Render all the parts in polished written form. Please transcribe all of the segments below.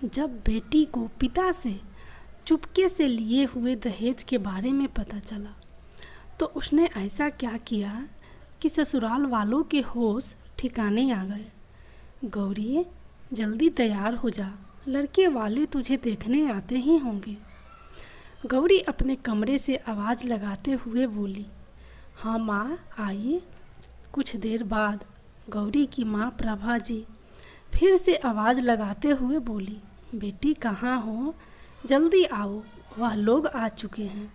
जब बेटी को पिता से चुपके से लिए हुए दहेज के बारे में पता चला तो उसने ऐसा क्या किया कि ससुराल वालों के होश ठिकाने आ गए। गौरी, जल्दी तैयार हो जा, लड़के वाले तुझे देखने आते ही होंगे। गौरी अपने कमरे से आवाज़ लगाते हुए बोली, हाँ माँ, आइए। कुछ देर बाद गौरी की माँ प्रभा जी फिर से आवाज़ लगाते हुए बोली, बेटी कहाँ हो, जल्दी आओ, वह लोग आ चुके हैं।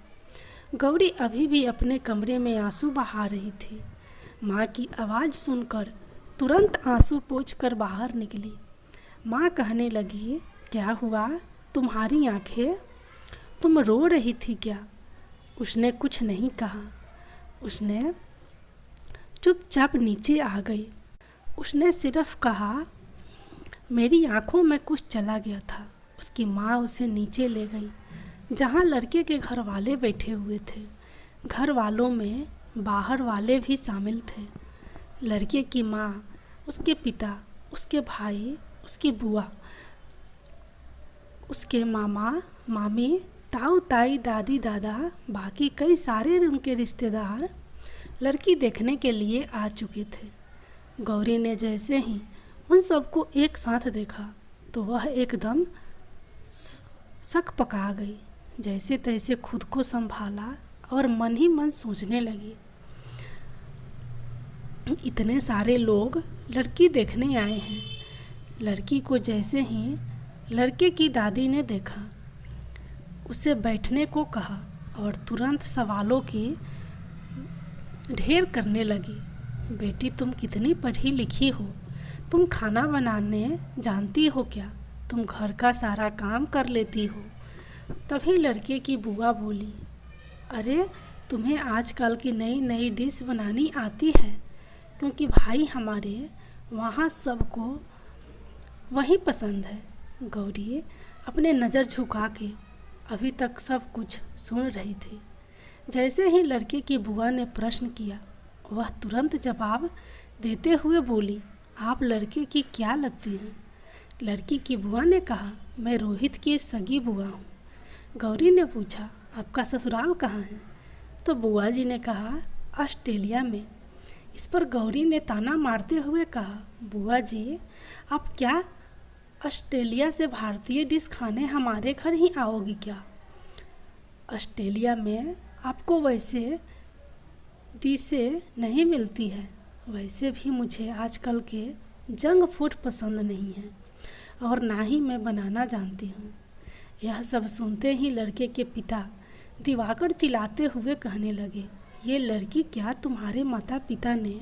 गौरी अभी भी अपने कमरे में आंसू बहा रही थी। माँ की आवाज़ सुनकर तुरंत आंसू पोंछकर बाहर निकली। माँ कहने लगी, क्या हुआ, तुम्हारी आंखें, तुम रो रही थी क्या? उसने कुछ नहीं कहा। उसने चुपचाप नीचे आ गई। उसने सिर्फ कहा, मेरी आंखों में कुछ चला गया था। उसकी माँ उसे नीचे ले गई जहाँ लड़के के घर वाले बैठे हुए थे। घर वालों में बाहर वाले भी शामिल थे। लड़के की माँ, उसके पिता, उसके भाई, उसकी बुआ, उसके मामा मामी, ताऊ ताई, दादी दादा, बाकी कई सारे उनके रिश्तेदार लड़की देखने के लिए आ चुके थे। गौरी ने जैसे ही उन सबको एक साथ देखा तो वह एकदम शक पका गई। जैसे तैसे खुद को संभाला और मन ही मन सोचने लगी, इतने सारे लोग लड़की देखने आए हैं। लड़की को जैसे ही लड़के की दादी ने देखा, उसे बैठने को कहा और तुरंत सवालों की ढेर करने लगी। बेटी, तुम कितनी पढ़ी लिखी हो, तुम खाना बनाने जानती हो क्या? तुम घर का सारा काम कर लेती हो। तभी लड़के की बुआ बोली, अरे तुम्हें आजकल की नई नई डिश बनानी आती है, क्योंकि भाई हमारे वहाँ सबको वही पसंद है। गौरी अपने नज़र झुका के अभी तक सब कुछ सुन रही थी। जैसे ही लड़के की बुआ ने प्रश्न किया, वह तुरंत जवाब देते हुए बोली, आप लड़के की क्या लगती हैं? लड़की की बुआ ने कहा, मैं रोहित की सगी बुआ हूँ। गौरी ने पूछा, आपका ससुराल कहाँ है? तो बुआ जी ने कहा, ऑस्ट्रेलिया में। इस पर गौरी ने ताना मारते हुए कहा, बुआ जी, आप क्या ऑस्ट्रेलिया से भारतीय डिश खाने हमारे घर ही आओगी क्या? ऑस्ट्रेलिया में आपको वैसे डिशें नहीं मिलती है। वैसे भी मुझे आजकल के जंक फूड पसंद नहीं है और ना ही मैं बनाना जानती हूँ। यह सब सुनते ही लड़के के पिता दिवाकर चिल्लाते हुए कहने लगे, ये लड़की क्या तुम्हारे माता पिता ने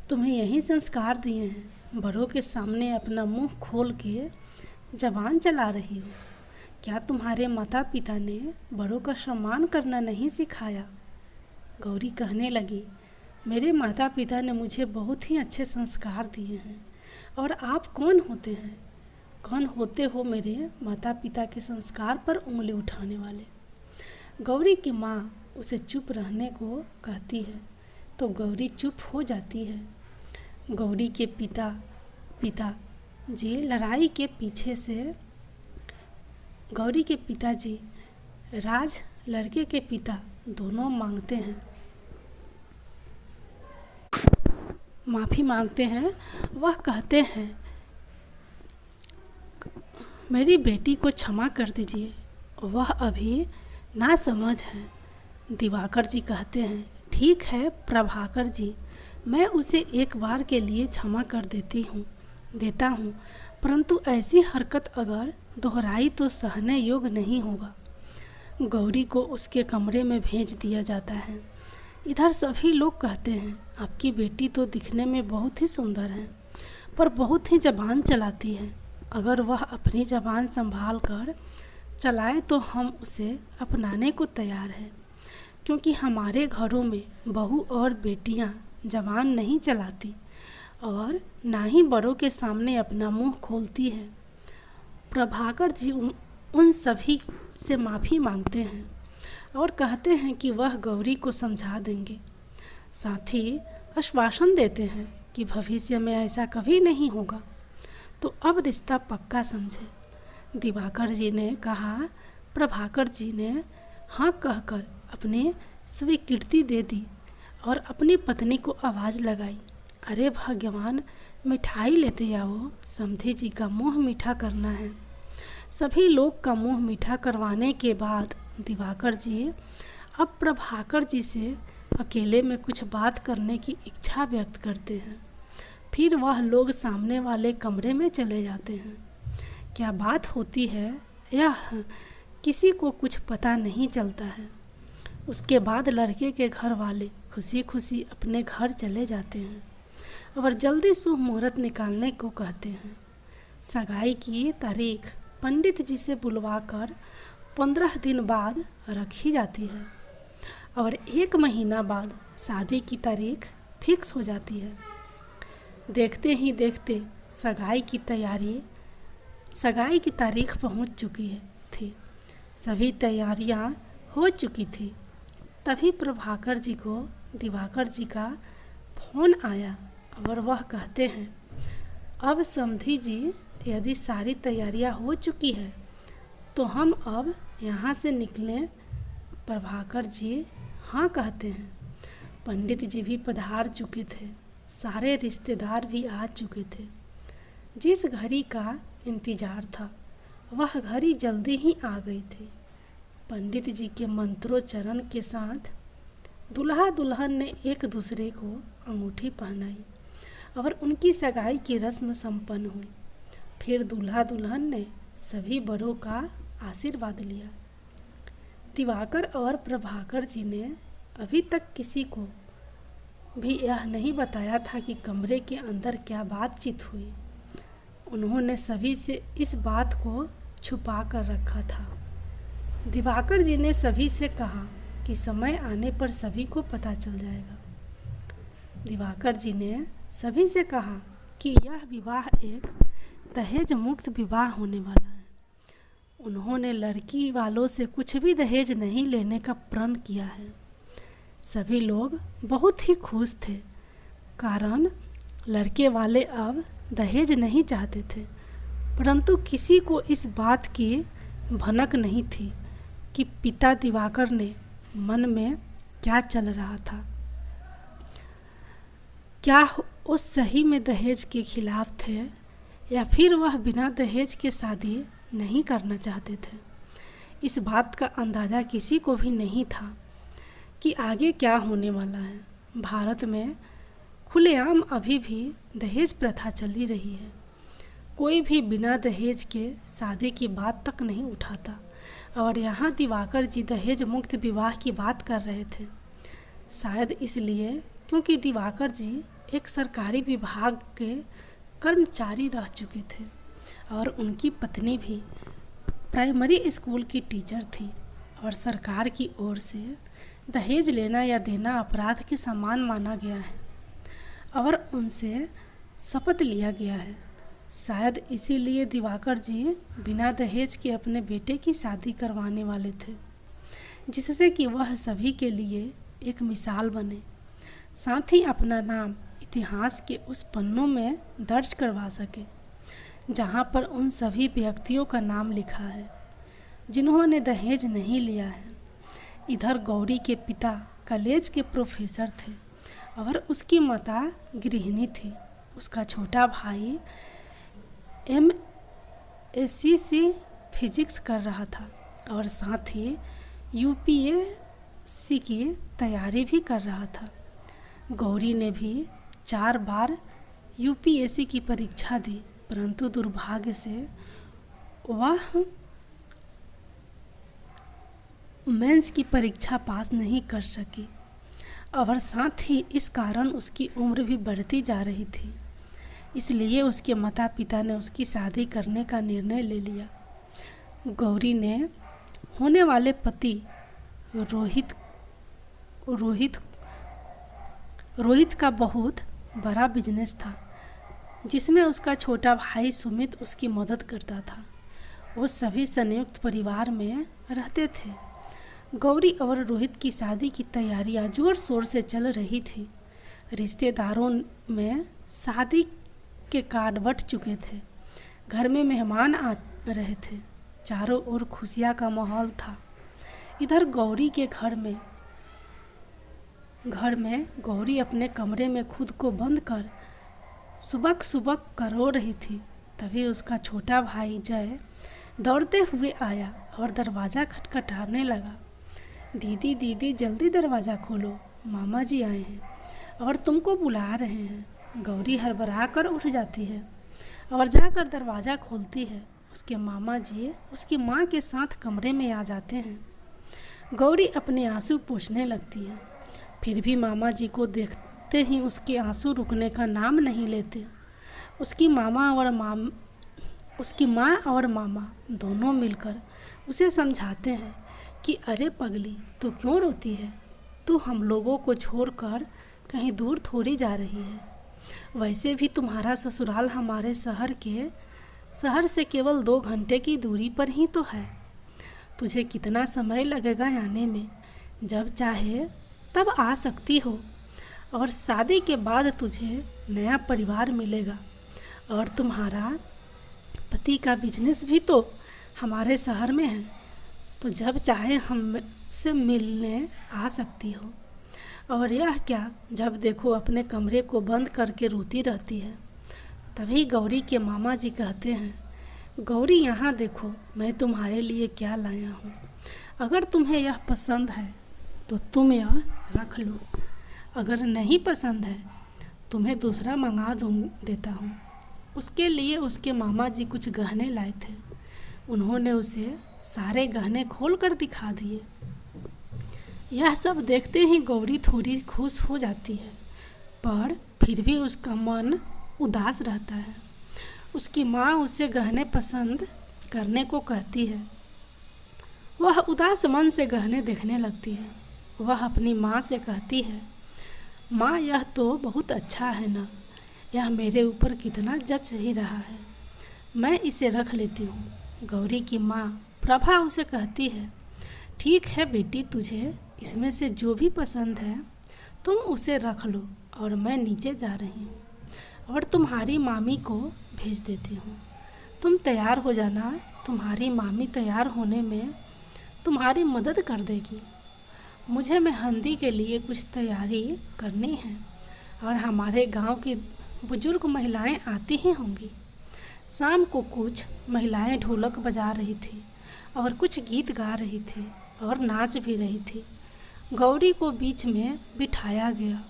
तुम्हें यही संस्कार दिए हैं? बड़ों के सामने अपना मुंह खोल के जबान चला रही हो। क्या तुम्हारे माता पिता ने बड़ों का सम्मान करना नहीं सिखाया? गौरी कहने लगी, मेरे माता पिता ने मुझे बहुत ही अच्छे संस्कार दिए हैं। और आप कौन होते हैं? कौन होते हो मेरे माता पिता के संस्कार पर उंगली उठाने वाले? गौरी की माँ उसे चुप रहने को कहती है तो गौरी चुप हो जाती है। गौरी के पिताजी लड़ाई के पीछे से गौरी के पिताजी राज लड़के के पिता दोनों माफ़ी मांगते हैं। वह कहते हैं, मेरी बेटी को क्षमा कर दीजिए, वह अभी नासमझ है। दिवाकर जी कहते हैं, ठीक है प्रभाकर जी, मैं उसे एक बार के लिए क्षमा कर देता हूँ, परंतु ऐसी हरकत अगर दोहराई तो सहने योग्य नहीं होगा। गौरी को उसके कमरे में भेज दिया जाता है। इधर सभी लोग कहते हैं, आपकी बेटी तो दिखने में बहुत ही सुंदर है, पर बहुत ही ज़बान चलाती है। अगर वह अपनी ज़बान संभाल कर चलाए तो हम उसे अपनाने को तैयार हैं, क्योंकि हमारे घरों में बहू और बेटियां ज़बान नहीं चलाती और ना ही बड़ों के सामने अपना मुंह खोलती है। प्रभाकर जी उन सभी से माफ़ी मांगते हैं और कहते हैं कि वह गौरी को समझा देंगे। साथ ही आश्वासन देते हैं कि भविष्य में ऐसा कभी नहीं होगा। तो अब रिश्ता पक्का समझे। दिवाकर जी ने कहा। प्रभाकर जी ने हाँ कहकर अपनी स्वीकृति दे दी और अपनी पत्नी को आवाज़ लगाई, अरे भगवान, मिठाई लेते आओ, समधी जी का मुंह मीठा करना है। सभी लोग का मुंह मीठा करवाने के बाद दिवाकर जी अब प्रभाकर जी से अकेले में कुछ बात करने की इच्छा व्यक्त करते हैं। फिर वह लोग सामने वाले कमरे में चले जाते हैं। क्या बात होती है यह किसी को कुछ पता नहीं चलता है। उसके बाद लड़के के घर वाले खुशी खुशी अपने घर चले जाते हैं और जल्दी शुभ मुहूर्त निकालने को कहते हैं। सगाई की तारीख पंडित जी से बुलवाकर 15 दिन बाद रखी जाती है और 1 महीना बाद शादी की तारीख फिक्स हो जाती है। देखते ही देखते सगाई की तारीख पहुंच चुकी थी। सभी तैयारियां हो चुकी थी। तभी प्रभाकर जी को दिवाकर जी का फ़ोन आया और वह कहते हैं, अब समधी जी, यदि सारी तैयारियां हो चुकी है तो हम अब यहाँ से निकलें। प्रभाकर जी हाँ कहते हैं। पंडित जी भी पधार चुके थे, सारे रिश्तेदार भी आ चुके थे। जिस घड़ी का इंतज़ार था वह घड़ी जल्दी ही आ गई थी। पंडित जी के मंत्रोच्चारण के साथ दूल्हा दुल्हन ने एक दूसरे को अंगूठी पहनाई और उनकी सगाई की रस्म संपन्न हुई। फिर दूल्हा दुल्हन ने सभी बड़ों का आशीर्वाद लिया। दिवाकर और प्रभाकर जी ने अभी तक किसी को भी यह नहीं बताया था कि कमरे के अंदर क्या बातचीत हुई। उन्होंने सभी से इस बात को छुपा कर रखा था। दिवाकर जी ने सभी से कहा कि समय आने पर सभी को पता चल जाएगा। दिवाकर जी ने सभी से कहा कि यह विवाह एक दहेज मुक्त विवाह होने वाला है। उन्होंने लड़की वालों से कुछ भी दहेज नहीं लेने का प्रण किया है। सभी लोग बहुत ही खुश थे, कारण लड़के वाले अब दहेज नहीं चाहते थे, परंतु किसी को इस बात की भनक नहीं थी कि पिता दिवाकर ने मन में क्या चल रहा था। क्या वो सही में दहेज के खिलाफ थे या फिर वह बिना दहेज के शादी नहीं करना चाहते थे। इस बात का अंदाज़ा किसी को भी नहीं था कि आगे क्या होने वाला है। भारत में खुलेआम अभी भी दहेज प्रथा चली रही है। कोई भी बिना दहेज के शादी की बात तक नहीं उठाता और यहाँ दिवाकर जी दहेज मुक्त विवाह की बात कर रहे थे। शायद इसलिए क्योंकि दिवाकर जी एक सरकारी विभाग के कर्मचारी रह चुके थे और उनकी पत्नी भी प्राइमरी स्कूल की टीचर थी और सरकार की ओर से दहेज लेना या देना अपराध के समान माना गया है और उनसे शपथ लिया गया है। शायद इसीलिए दिवाकर जी बिना दहेज के अपने बेटे की शादी करवाने वाले थे, जिससे कि वह सभी के लिए एक मिसाल बने, साथ ही अपना नाम इतिहास के उस पन्नों में दर्ज करवा सके जहां पर उन सभी व्यक्तियों का नाम लिखा है जिन्होंने दहेज नहीं लिया है। इधर गौरी के पिता कॉलेज के प्रोफेसर थे और उसकी माता गृहिणी थी। उसका छोटा भाई MSc फिजिक्स कर रहा था और साथ ही UPSC की तैयारी भी कर रहा था। गौरी ने भी 4 बार UPSC की परीक्षा दी, परंतु दुर्भाग्य से वह मेंस की परीक्षा पास नहीं कर सकी और साथ ही इस कारण उसकी उम्र भी बढ़ती जा रही थी। इसलिए उसके माता पिता ने उसकी शादी करने का निर्णय ले लिया। गौरी ने होने वाले पति रोहित का बहुत बड़ा बिजनेस था, जिसमें उसका छोटा भाई सुमित उसकी मदद करता था। वो सभी संयुक्त परिवार में रहते थे। गौरी और रोहित की शादी की तैयारियां जोर शोर से चल रही थी। रिश्तेदारों में शादी के कार्ड बंट चुके थे। घर में मेहमान रहे थे। चारों ओर खुशियाँ का माहौल था। इधर गौरी के घर में गौरी अपने कमरे में खुद को बंद कर सुबक सुबक कर रो रही थी। तभी उसका छोटा भाई जय दौड़ते हुए आया और दरवाज़ा खटखटाने लगा। दीदी दीदी जल्दी दरवाज़ा खोलो, मामा जी आए हैं और तुमको बुला रहे हैं। गौरी हड़बड़ा कर उठ जाती है और जाकर दरवाज़ा खोलती है। उसके मामा जी उसकी माँ के साथ कमरे में आ जाते हैं। गौरी अपने आंसू पोंछने लगती है, फिर भी मामा जी को देखते ही उसके आंसू रुकने का नाम नहीं लेते। उसकी माँ और मामा दोनों मिलकर उसे समझाते हैं कि अरे पगली, तू क्यों रोती है? तू हम लोगों को छोड़कर कहीं दूर थोड़ी जा रही है। वैसे भी तुम्हारा ससुराल हमारे शहर से केवल 2 घंटे की दूरी पर ही तो है। तुझे कितना समय लगेगा आने में? जब चाहे तब आ सकती हो और शादी के बाद तुझे नया परिवार मिलेगा और तुम्हारा पति का बिजनेस भी तो हमारे शहर में है, तो जब चाहे हमसे मिलने आ सकती हो। और यह क्या, जब देखो अपने कमरे को बंद करके रोती रहती है। तभी गौरी के मामा जी कहते हैं, गौरी यहाँ देखो, मैं तुम्हारे लिए क्या लाया हूँ। अगर तुम्हें यह पसंद है तो तुम यह रख लो, अगर नहीं पसंद है तुम्हें दूसरा मंगा देता हूँ। उसके लिए उसके मामा जी कुछ गहने लाए थे। उन्होंने उसे सारे गहने खोल कर दिखा दिए। यह सब देखते ही गौरी थोड़ी खुश हो जाती है, पर फिर भी उसका मन उदास रहता है। उसकी माँ उसे गहने पसंद करने को कहती है। वह उदास मन से गहने देखने लगती है। वह अपनी माँ से कहती है, माँ यह तो बहुत अच्छा है ना, यह मेरे ऊपर कितना जच ही रहा है, मैं इसे रख लेती हूँ। गौरी की माँ प्रभा उसे कहती है, ठीक है बेटी, तुझे इसमें से जो भी पसंद है तुम उसे रख लो और मैं नीचे जा रही हूँ और तुम्हारी मामी को भेज देती हूँ। तुम तैयार हो जाना, तुम्हारी मामी तैयार होने में तुम्हारी मदद कर देगी। मुझे मेहंदी के लिए कुछ तैयारी करनी है और हमारे गांव की बुजुर्ग महिलाएं आती ही होंगी। शाम को कुछ महिलाएं ढोलक बजा रही थी और कुछ गीत गा रही थी और नाच भी रही थी। गौरी को बीच में बिठाया गया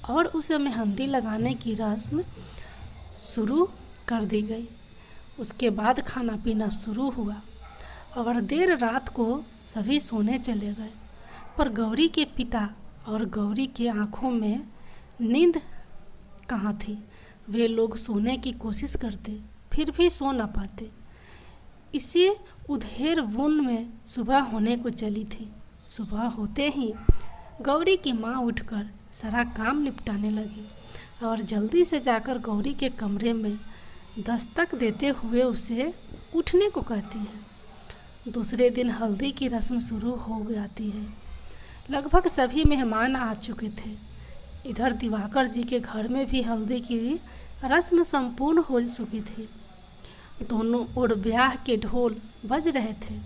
और उसे मेहंदी लगाने की रस्म शुरू कर दी गई। उसके बाद खाना पीना शुरू हुआ और देर रात को सभी सोने चले गए, पर गौरी के पिता और गौरी की आंखों में नींद कहाँ थी। वे लोग सोने की कोशिश करते, फिर भी सो न पाते। इसी उधेर बुन में सुबह होने को चली थी। सुबह होते ही गौरी की माँ उठकर सारा काम निपटाने लगी और जल्दी से जाकर गौरी के कमरे में दस्तक देते हुए उसे उठने को कहती है। दूसरे दिन हल्दी की रस्म शुरू हो जाती है। लगभग सभी मेहमान आ चुके थे। इधर दिवाकर जी के घर में भी हल्दी की रस्म संपूर्ण हो चुकी थी। दोनों ओर ब्याह के ढोल बज रहे थे।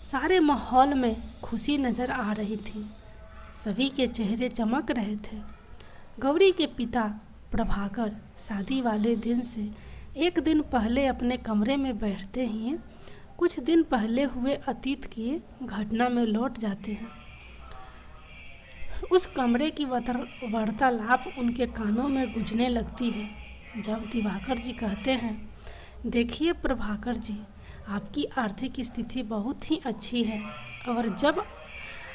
सारे माहौल में खुशी नज़र आ रही थी। सभी के चेहरे चमक रहे थे। गौरी के पिता प्रभाकर शादी वाले दिन से एक दिन पहले अपने कमरे में बैठते ही कुछ दिन पहले हुए अतीत की घटना में लौट जाते हैं। उस कमरे की वार्तालाप उनके कानों में गूंजने लगती है। जब दिवाकर जी कहते हैं, देखिए प्रभाकर जी, आपकी आर्थिक स्थिति बहुत ही अच्छी है और जब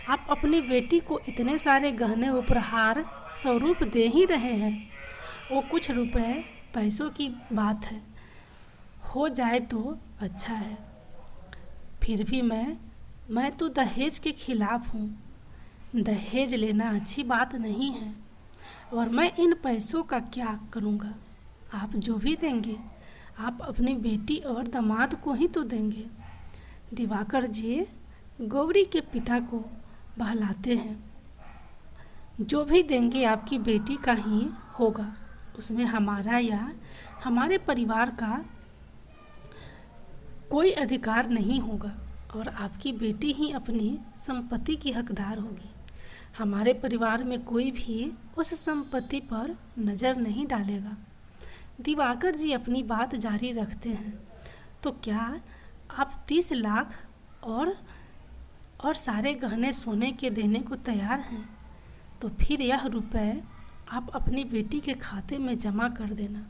आप अपनी बेटी को इतने सारे गहने उपहार स्वरूप दे ही रहे हैं, वो कुछ रुपए पैसों की बात है, हो जाए तो अच्छा है। फिर भी मैं तो दहेज के खिलाफ हूँ। दहेज लेना अच्छी बात नहीं है और मैं इन पैसों का क्या करूँगा। आप जो भी देंगे आप अपनी बेटी और दामाद को ही तो देंगे। दिवाकर जी गौरी के पिता को बहलाते हैं। जो भी देंगे आपकी बेटी का ही होगा, उसमें हमारा या हमारे परिवार का कोई अधिकार नहीं होगा और आपकी बेटी ही अपनी संपत्ति की हकदार होगी। हमारे परिवार में कोई भी उस संपत्ति पर नज़र नहीं डालेगा। दिवाकर जी अपनी बात जारी रखते हैं। तो क्या आप 30 लाख और सारे गहने सोने के देने को तैयार हैं? तो फिर यह रुपए आप अपनी बेटी के खाते में जमा कर देना।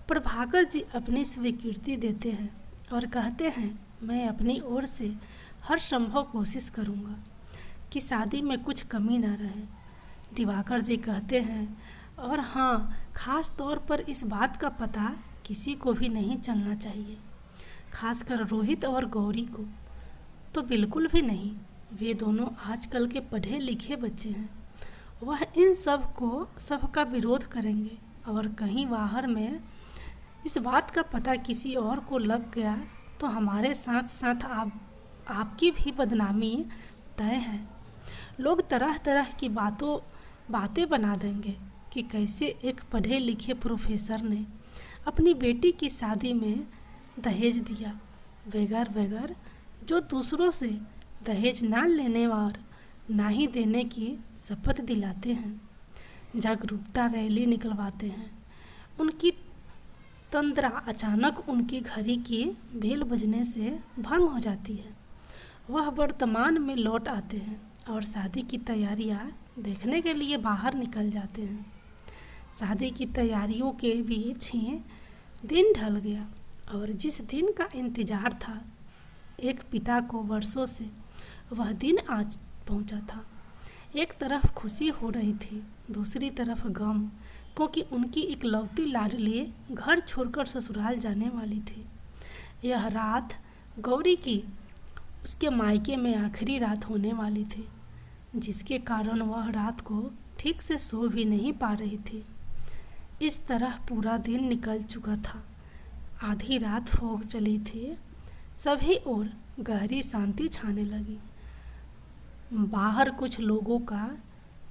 प्रभाकर जी अपनी स्वीकृति देते हैं और कहते हैं, मैं अपनी ओर से हर संभव कोशिश करूंगा कि शादी में कुछ कमी ना रहे। दिवाकर जी कहते हैं, और हाँ, खास तौर पर इस बात का पता किसी को भी नहीं चलना चाहिए, खासकर रोहित और गौरी को तो बिल्कुल भी नहीं। वे दोनों आजकल के पढ़े लिखे बच्चे हैं। वह इन सब का विरोध करेंगे और कहीं बाहर में इस बात का पता किसी और को लग गया तो हमारे साथ साथ आपकी भी बदनामी तय है। लोग तरह तरह की बातें बना देंगे कि कैसे एक पढ़े लिखे प्रोफेसर ने अपनी बेटी की शादी में दहेज दिया वगैरह, जो दूसरों से दहेज ना लेने और ना ही देने की शपथ दिलाते हैं। जागरूकता रैली निकलवाते हैं। उनकी तंद्रा अचानक उनकी घड़ी की बेल बजने से भंग हो जाती है। वह वर्तमान में लौट आते हैं और शादी की तैयारियां देखने के लिए बाहर निकल जाते हैं। शादी की तैयारियों के बीच ही दिन ढल गया और जिस दिन का इंतजार था एक पिता को वर्षों से, वह दिन आज पहुंचा था। एक तरफ खुशी हो रही थी, दूसरी तरफ गम, क्योंकि उनकी इकलौती लाडली घर छोड़कर ससुराल जाने वाली थी। यह रात गौरी की उसके मायके में आखिरी रात होने वाली थी, जिसके कारण वह रात को ठीक से सो भी नहीं पा रही थी। इस तरह पूरा दिन निकल चुका था। आधी रात हो चली थी। सभी ओर गहरी शांति छाने लगी। बाहर कुछ लोगों का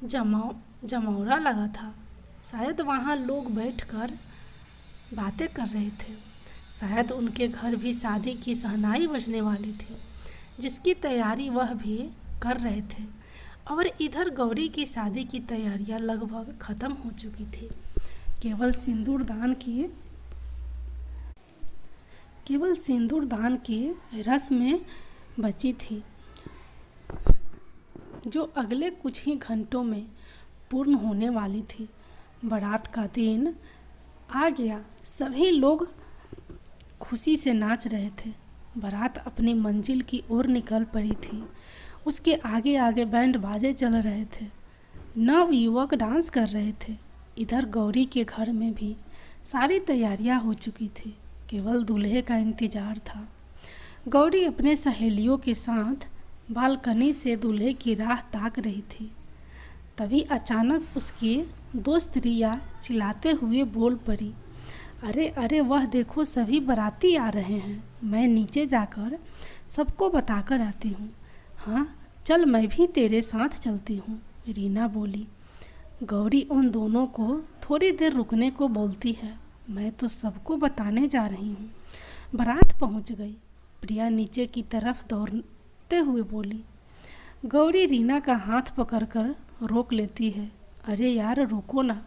जमौरा लगा था। शायद वहाँ लोग बैठकर बातें कर रहे थे। शायद उनके घर भी शादी की शहनाई बजने वाली थी, जिसकी तैयारी वह भी कर रहे थे। और इधर गौरी की शादी की तैयारियां लगभग ख़त्म हो चुकी थी। केवल सिंदूरदान की रस्म बची थी, जो अगले कुछ ही घंटों में पूर्ण होने वाली थी। बारात का दिन आ गया। सभी लोग खुशी से नाच रहे थे। बारात अपनी मंजिल की ओर निकल पड़ी थी। उसके आगे आगे बैंड बाजे चल रहे थे। नव युवक डांस कर रहे थे। इधर गौरी के घर में भी सारी तैयारियां हो चुकी थी। केवल दूल्हे का इंतजार था। गौरी अपने सहेलियों के साथ बालकनी से दूल्हे की राह ताक रही थी। तभी अचानक उसकी दोस्त रिया चिल्लाते हुए बोल पड़ी, अरे अरे, वह देखो, सभी बाराती आ रहे हैं। मैं नीचे जाकर सबको बताकर आती हूँ। हाँ चल, मैं भी तेरे साथ चलती हूँ, रीना बोली। गौरी उन दोनों को थोड़ी देर रुकने को बोलती है। मैं तो सबको बताने जा रही हूँ। बारात पहुँच गई। प्रिया नीचे की तरफ दौड़ते हुए बोली। गौरी रीना का हाथ पकड़कर रोक लेती है। अरे यार, रुको ना,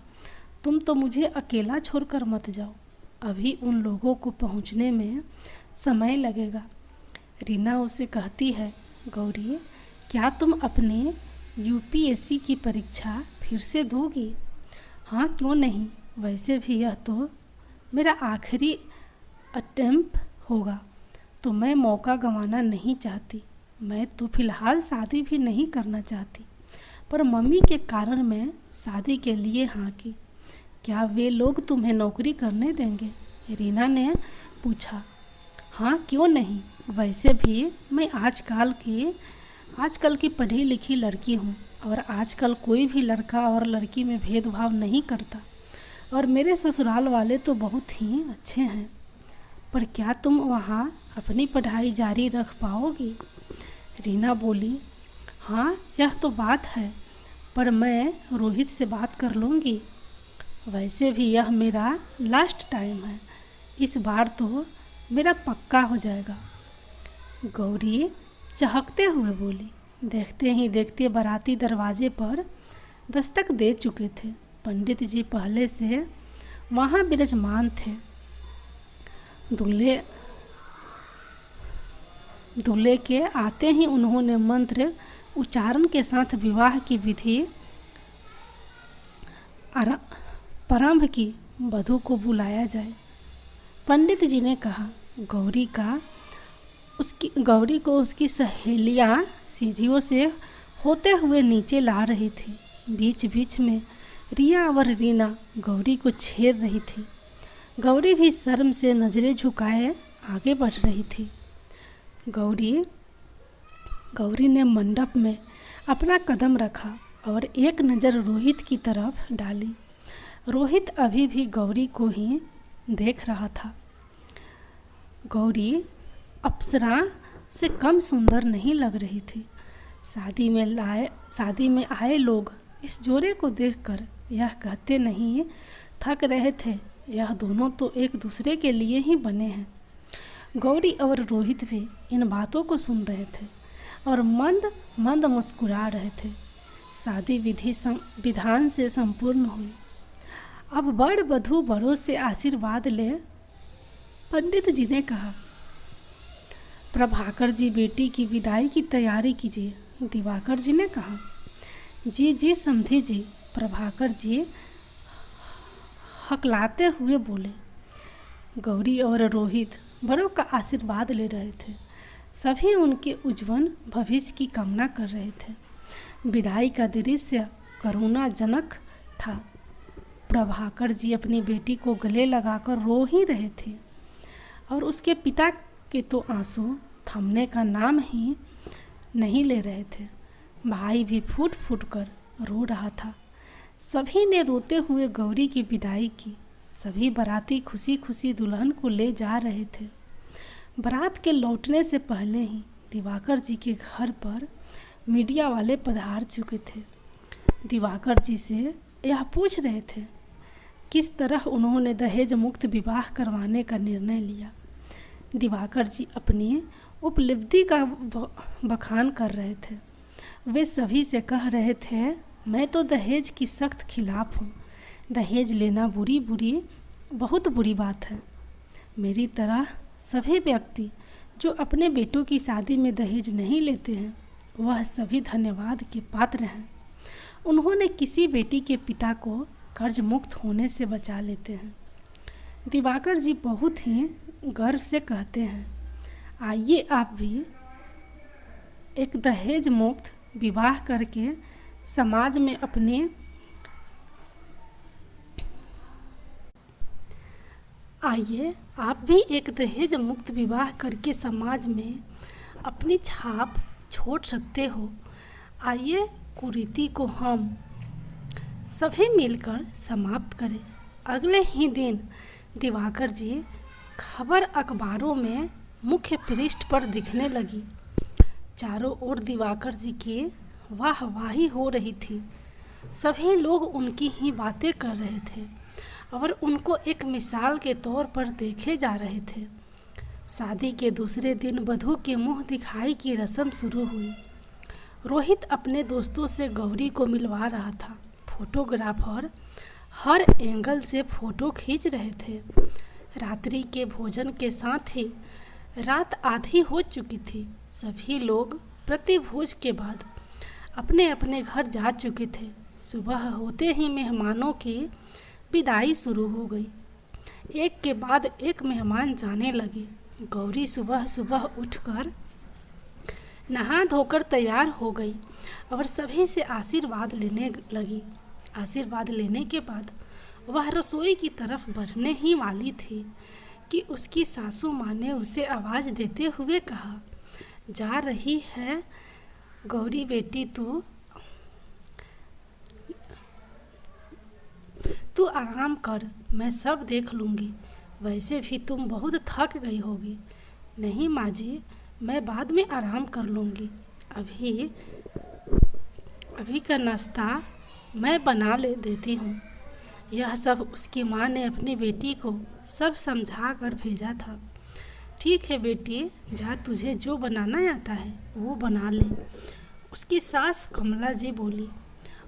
तुम तो मुझे अकेला छोड़कर मत जाओ। अभी उन लोगों को पहुँचने में समय लगेगा। रीना उसे कहती है, गौरी, क्या तुम अपने यूपीएससी की परीक्षा फिर से दोगी? हाँ, क्यों नहीं। वैसे भी यह तो मेरा आखिरी अटेम्प्ट होगा, तो मैं मौका गंवाना नहीं चाहती। मैं तो फिलहाल शादी भी नहीं करना चाहती, पर मम्मी के कारण मैं शादी के लिए हाँ की। क्या वे लोग तुम्हें नौकरी करने देंगे? रीना ने पूछा। हाँ, क्यों नहीं। वैसे भी मैं आजकल की पढ़ी लिखी लड़की हूँ और आजकल कोई भी लड़का और लड़की में भेदभाव नहीं करता, और मेरे ससुराल वाले तो बहुत ही अच्छे हैं। पर क्या तुम वहाँ अपनी पढ़ाई जारी रख पाओगी? रीना बोली। हाँ, यह तो बात है, पर मैं रोहित से बात कर लूँगी। वैसे भी यह मेरा लास्ट टाइम है। इस बार तो मेरा पक्का हो जाएगा। गौरी चहकते हुए बोली। देखते ही देखते बाराती दरवाजे पर दस्तक दे चुके थे। पंडित जी पहले से वहाँ विराजमान थे। दूल्हे के आते ही उन्होंने मंत्र उच्चारण के साथ विवाह की विधि प्रारंभ की। वधू को बुलाया जाए। पंडित जी ने कहा। गौरी को उसकी सहेलियां सीढ़ियों से होते हुए नीचे ला रही थी। बीच बीच में रिया और रीना गौरी को छेड़ रही थी। गौरी भी शर्म से नजरें झुकाए आगे बढ़ रही थी। गौरी ने मंडप में अपना कदम रखा और एक नज़र रोहित की तरफ डाली। रोहित अभी भी गौरी को ही देख रहा था। गौरी अप्सरा से कम सुंदर नहीं लग रही थी। शादी में आए लोग इस जोड़े को देखकर यह कहते नहीं थक रहे थे, यह दोनों तो एक दूसरे के लिए ही बने हैं। गौरी और रोहित भी इन बातों को सुन रहे थे और मंद मंद मुस्कुरा रहे थे। शादी विधान से संपूर्ण हुई। अब बड़ वधू बड़ों से आशीर्वाद ले। पंडित जी ने कहा, प्रभाकर जी बेटी की विदाई की तैयारी कीजिए। दिवाकर जी ने कहा, जी समधी जी। प्रभाकर जी हकलाते हुए बोले। गौरी और रोहित बड़ों का आशीर्वाद ले रहे थे। सभी उनके उज्जवल भविष्य की कामना कर रहे थे। विदाई का दृश्य करुणाजनक था। प्रभाकर जी अपनी बेटी को गले लगाकर रो ही रहे थे और उसके पिता के तो आंसू थमने का नाम ही नहीं ले रहे थे। भाई भी फूट फूट कर रो रहा था। सभी ने रोते हुए गौरी की विदाई की। सभी बाराती खुशी खुशी दुल्हन को ले जा रहे थे। बारात के लौटने से पहले ही दिवाकर जी के घर पर मीडिया वाले पधार चुके थे। दिवाकर जी से यह पूछ रहे थे किस तरह उन्होंने दहेज मुक्त विवाह करवाने का निर्णय लिया। दिवाकर जी अपनी उपलब्धि का बखान कर रहे थे। वे सभी से कह रहे थे, मैं तो दहेज की सख्त खिलाफ हूँ। दहेज लेना बहुत बुरी बात है। मेरी तरह सभी व्यक्ति जो अपने बेटों की शादी में दहेज नहीं लेते हैं वह सभी धन्यवाद के पात्र हैं। उन्होंने किसी बेटी के पिता को कर्ज मुक्त होने से बचा लेते हैं। दिवाकर जी बहुत ही गर्व से कहते हैं, आइए आप भी एक दहेज मुक्त विवाह करके समाज में अपनी छाप छोड़ सकते हो। आइए कुरीति को हम सभी मिलकर समाप्त करें। अगले ही दिन दिवाकर जी खबर अखबारों में मुख्य पृष्ठ पर दिखने लगी। चारों ओर दिवाकर जी की वाहवाही हो रही थी। सभी लोग उनकी ही बातें कर रहे थे और उनको एक मिसाल के तौर पर देखे जा रहे थे। शादी के दूसरे दिन वधू के मुंह दिखाई की रस्म शुरू हुई। रोहित अपने दोस्तों से गौरी को मिलवा रहा था। फोटोग्राफर हर एंगल से फोटो खींच रहे थे। रात्रि के भोजन के साथ ही रात आधी हो चुकी थी। सभी लोग प्रतिभोज के बाद अपने अपने घर जा चुके थे। सुबह होते ही मेहमानों की विदाई शुरू हो गई। एक के बाद एक मेहमान जाने लगे। गौरी सुबह सुबह उठकर नहा धोकर तैयार हो गई और सभी से आशीर्वाद लेने लगी। आशीर्वाद लेने के बाद वह रसोई की तरफ बढ़ने ही वाली थी कि उसकी सासू माँ ने उसे आवाज़ देते हुए कहा, जा रही है गौरी बेटी, तू आराम कर, मैं सब देख लूँगी। वैसे भी तुम बहुत थक गई होगी। नहीं माँ जी, मैं बाद में आराम कर लूँगी। अभी का नाश्ता मैं बना देती हूँ। यह सब उसकी माँ ने अपनी बेटी को सब समझा कर भेजा था। ठीक है बेटी, जा तुझे जो बनाना आता है वो बना ले, उसकी सास कमला जी बोली।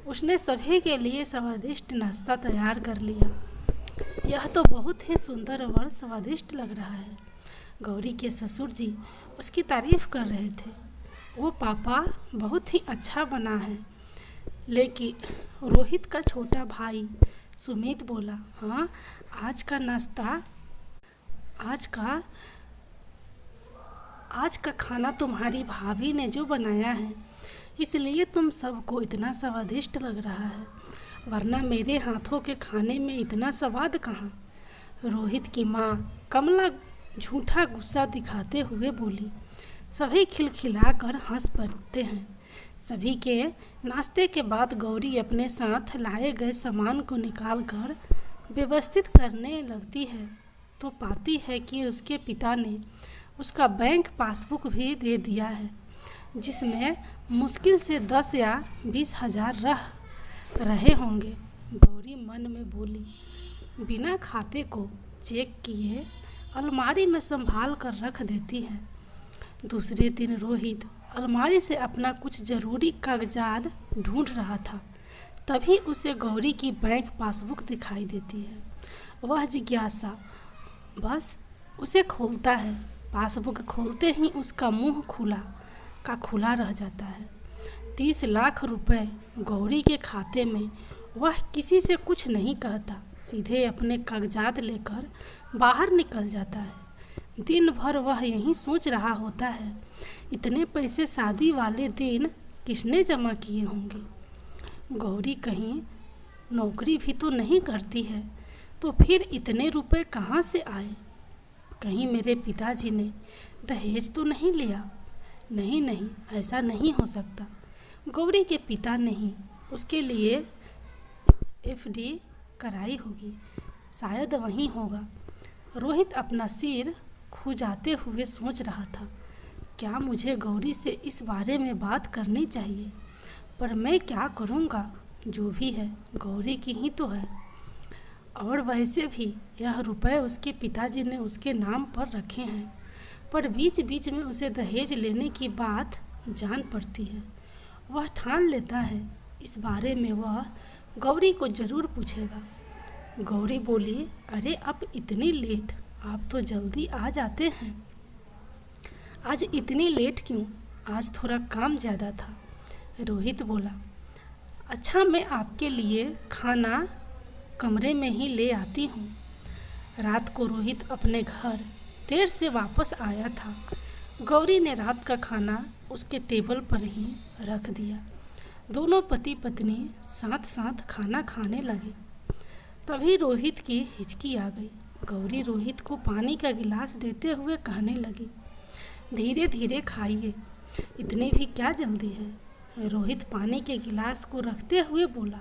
उसने सभी के लिए स्वादिष्ट नाश्ता तैयार कर लिया। यह तो बहुत ही सुंदर और स्वादिष्ट लग रहा है। गौरी के ससुर जी उसकी तारीफ कर रहे थे। वो पापा बहुत ही अच्छा बना है। लेकिन रोहित का छोटा भाई सुमित बोला, हाँ, आज का खाना तुम्हारी भाभी ने जो बनाया है, इसलिए तुम सबको इतना स्वादिष्ट लग रहा है, वरना मेरे हाथों के खाने में इतना स्वाद कहाँ। रोहित की माँ कमला झूठा गुस्सा दिखाते हुए बोली। सभी खिलखिलाकर हंस पड़ते हैं। सभी के नाश्ते के बाद गौरी अपने साथ लाए गए सामान को निकालकर व्यवस्थित करने लगती है तो पाती है कि उसके पिता ने उसका बैंक पासबुक भी दे दिया है, जिसमें मुश्किल से 10 या 20 हजार रहे होंगे। गौरी मन में बोली। बिना खाते को चेक किए अलमारी में संभाल कर रख देती है। दूसरे दिन रोहित अलमारी से अपना कुछ ज़रूरी कागजात ढूंढ रहा था। तभी उसे गौरी की बैंक पासबुक दिखाई देती है। वह जिज्ञासा बस उसे खोलता है। पासबुक खोलते ही उसका मुंह खुला रह जाता है। 30 लाख रुपए गौरी के खाते में। वह किसी से कुछ नहीं कहता, सीधे अपने कागजात लेकर बाहर निकल जाता है। दिन भर वह यही सोच रहा होता है, इतने पैसे शादी वाले दिन किसने जमा किए होंगे। गौरी कहीं नौकरी भी तो नहीं करती है, तो फिर इतने रुपए कहाँ से आए। कहीं मेरे पिताजी ने दहेज तो नहीं लिया। नहीं, ऐसा नहीं हो सकता। गौरी के पिता ने ही उसके लिए FD कराई होगी, शायद वहीं होगा। रोहित अपना सिर खुजाते हुए सोच रहा था, क्या मुझे गौरी से इस बारे में बात करनी चाहिए, पर मैं क्या करूँगा। जो भी है गौरी की ही तो है, और वैसे भी यह रुपए उसके पिताजी ने उसके नाम पर रखे हैं। पर बीच बीच में उसे दहेज लेने की बात जान पड़ती है। वह ठान लेता है इस बारे में वह गौरी को ज़रूर पूछेगा। गौरी बोली, अरे अब इतनी लेट, आप तो जल्दी आ जाते हैं। आज इतनी लेट क्यों? आज थोड़ा काम ज़्यादा था। रोहित बोला, अच्छा, मैं आपके लिए खाना कमरे में ही ले आती हूँ। रात को रोहित अपने घर देर से वापस आया था। गौरी ने रात का खाना उसके टेबल पर ही रख दिया। दोनों पति पत्नी साथ साथ खाना खाने लगे। तभी रोहित की हिचकी आ गई। गौरी रोहित को पानी का गिलास देते हुए कहने लगी, धीरे धीरे खाइए, इतनी भी क्या जल्दी है। रोहित पानी के गिलास को रखते हुए बोला,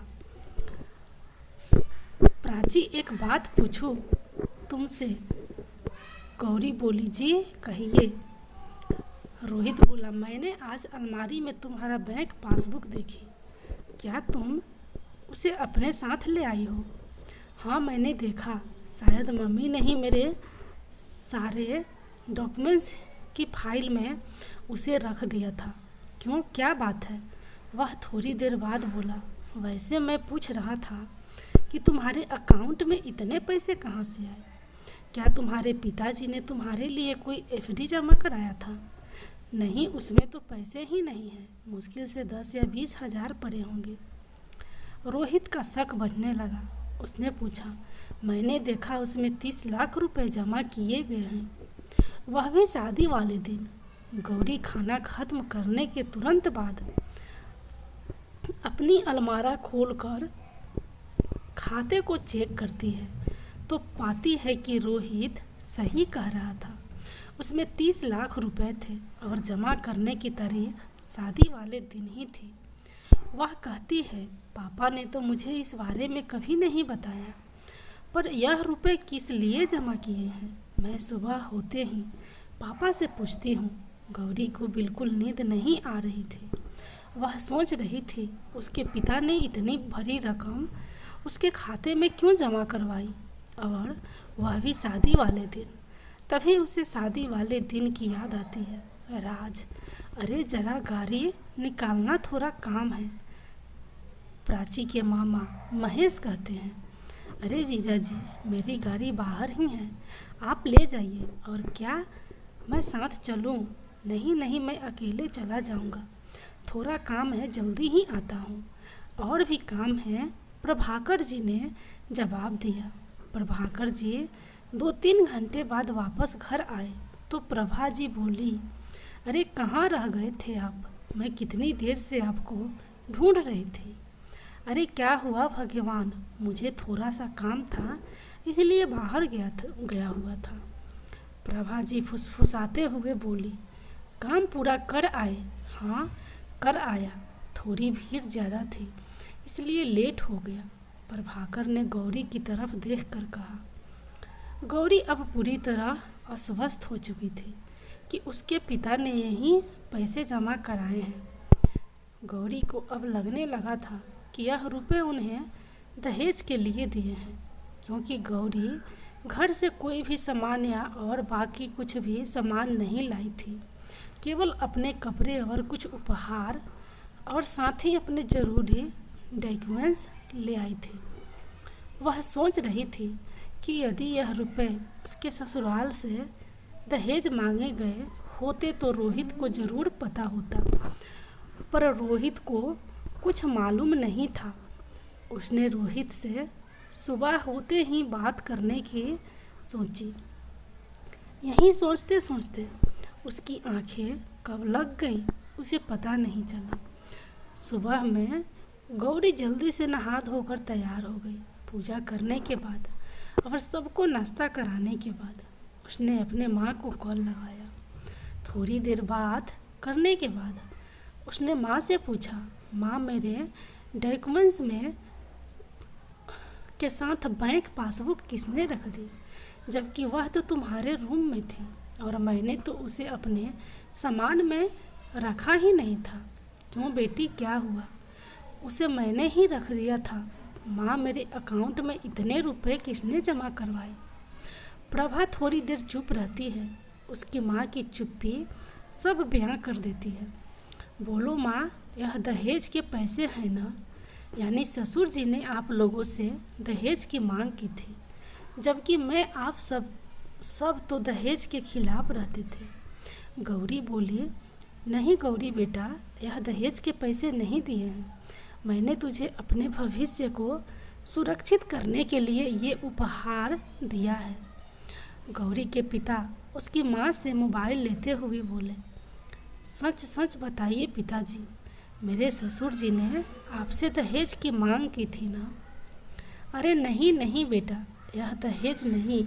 प्राची, एक बात पूछूं तुमसे। गौरी बोली, जी कहिए। रोहित बोला, मैंने आज अलमारी में तुम्हारा बैंक पासबुक देखी, क्या तुम उसे अपने साथ ले आई हो? हाँ, मैंने देखा, शायद मम्मी ने ही मेरे सारे डॉक्यूमेंट्स की फाइल में उसे रख दिया था। क्यों, क्या बात है? वह थोड़ी देर बाद बोला, वैसे मैं पूछ रहा था कि तुम्हारे अकाउंट में इतने पैसे कहाँ से आए? क्या तुम्हारे पिताजी ने तुम्हारे लिए कोई FD जमा कराया था? नहीं, उसमें तो पैसे ही नहीं हैं, मुश्किल से 10 या 20 हजार पड़े होंगे। रोहित का शक बढ़ने लगा। उसने पूछा, मैंने देखा उसमें 30 लाख रुपए जमा किए गए हैं, वह भी शादी वाले दिन। गौरी खाना खत्म करने के तुरंत बाद अपनी अलमारा खोलकर खाते को चेक करती है तो पाती है कि रोहित सही कह रहा था। उसमें 30 लाख रुपए थे और जमा करने की तारीख शादी वाले दिन ही थी। वह कहती है, पापा ने तो मुझे इस बारे में कभी नहीं बताया, पर यह रुपए किस लिए जमा किए हैं मैं सुबह होते ही पापा से पूछती हूँ। गौरी को बिल्कुल नींद नहीं आ रही थी। वह सोच रही थी उसके पिता ने इतनी बड़ी रकम उसके खाते में क्यों जमा करवाई, और वह भी शादी वाले दिन। तभी उसे शादी वाले दिन की याद आती है। राज, अरे जरा गाड़ी निकालना थोड़ा काम है। प्राची के मामा महेश कहते हैं, अरे जीजा जी, मेरी गाड़ी बाहर ही है, आप ले जाइए। और क्या मैं साथ चलूं? नहीं नहीं, मैं अकेले चला जाऊंगा, थोड़ा काम है, जल्दी ही आता हूँ। और भी काम है, प्रभाकर जी ने जवाब दिया। प्रभाकर जी 2-3 घंटे बाद वापस घर आए तो प्रभा जी बोली, अरे कहाँ रह गए थे आप? मैं कितनी देर से आपको ढूंढ रही थी। अरे क्या हुआ भगवान, मुझे थोड़ा सा काम था, इसलिए बाहर गया हुआ था। प्रभा जी फुसफुसाते हुए बोली, काम पूरा कर आए? हाँ कर आया, थोड़ी भीड़ ज़्यादा थी इसलिए लेट हो गया। प्रभाकर ने गौरी की तरफ देखकर कहा। गौरी अब पूरी तरह अस्वस्थ हो चुकी थी कि उसके पिता ने यही पैसे जमा कराए हैं। गौरी को अब लगने लगा था कि यह रुपए उन्हें दहेज के लिए दिए हैं, क्योंकि गौरी घर से कोई भी सामान या और बाकी कुछ भी सामान नहीं लाई थी, केवल अपने कपड़े और कुछ उपहार और साथ ही अपने ज़रूरी डॉक्यूमेंट्स ले आई थी। वह सोच रही थी कि यदि यह रुपए उसके ससुराल से दहेज मांगे गए होते तो रोहित को ज़रूर पता होता, पर रोहित को कुछ मालूम नहीं था। उसने रोहित से सुबह होते ही बात करने की सोची। यही सोचते सोचते उसकी आंखें कब लग गई उसे पता नहीं चला। सुबह में गौरी जल्दी से नहा धोकर तैयार हो गई। पूजा करने के बाद और सबको नाश्ता कराने के बाद उसने अपने माँ को कॉल लगाया। थोड़ी देर बात करने के बाद उसने माँ से पूछा, माँ मेरे डॉक्यूमेंट्स में के साथ बैंक पासबुक किसने रख दी, जबकि वह तो तुम्हारे रूम में थी और मैंने तो उसे अपने सामान में रखा ही नहीं था। क्यों बेटी, क्या हुआ? उसे मैंने ही रख दिया था। माँ मेरे अकाउंट में इतने रुपए किसने जमा करवाए? प्रभा थोड़ी देर चुप रहती है। उसकी माँ की चुप्पी सब बयां कर देती है। बोलो माँ, यह दहेज के पैसे हैं ना? यानी ससुर जी ने आप लोगों से दहेज की मांग की थी, जबकि मैं आप सब तो दहेज के खिलाफ रहते थे। गौरी बोली, नहीं गौरी बेटा, यह दहेज के पैसे नहीं दिए हैं। मैंने तुझे अपने भविष्य को सुरक्षित करने के लिए ये उपहार दिया है। गौरी के पिता उसकी माँ से मोबाइल लेते हुए बोले, सच सच बताइए पिताजी, मेरे ससुर जी ने आपसे दहेज की मांग की थी ना? अरे नहीं नहीं बेटा, यह दहेज नहीं,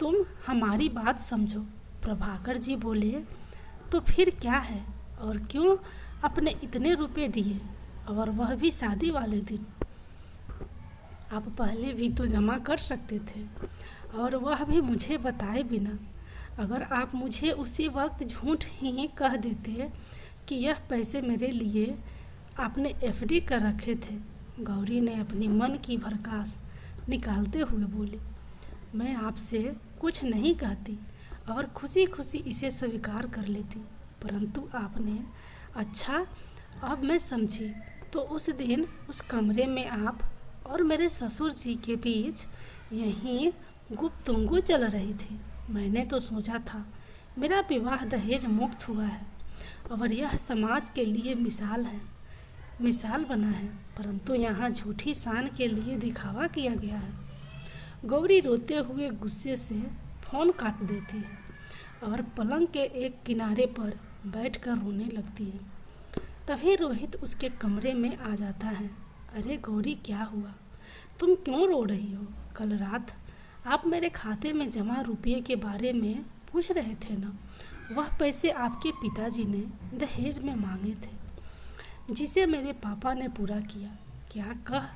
तुम हमारी बात समझो। प्रभाकर जी बोले, तो फिर क्या है? और क्यों अपने इतने रुपए दिए, और वह भी शादी वाले दिन? आप पहले भी तो जमा कर सकते थे, और वह भी मुझे बताए बिना। अगर आप मुझे उसी वक्त झूठ ही कह देते कि यह पैसे मेरे लिए आपने एफडी कर रखे थे। गौरी ने अपनी मन की भड़कास निकालते हुए बोली, मैं आपसे कुछ नहीं कहती और खुशी खुशी इसे स्वीकार कर लेती, परंतु आपने, अच्छा अब मैं समझी, तो उस दिन उस कमरे में आप और मेरे ससुर जी के बीच यहीं गुप्तगू चल रही थी। मैंने तो सोचा था मेरा विवाह दहेज मुक्त हुआ है और यह समाज के लिए मिसाल बना है, परंतु यहाँ झूठी शान के लिए दिखावा किया गया है। गौरी रोते हुए गुस्से से फ़ोन काट देती है और पलंग के एक किनारे पर बैठकर रोने लगती है। तभी रोहित उसके कमरे में आ जाता है। अरे गौरी, क्या हुआ? तुम क्यों रो रही हो? कल रात आप मेरे खाते में जमा रुपये के बारे में पूछ रहे थे ना? वह पैसे आपके पिताजी ने दहेज में मांगे थे, जिसे मेरे पापा ने पूरा किया। क्या कह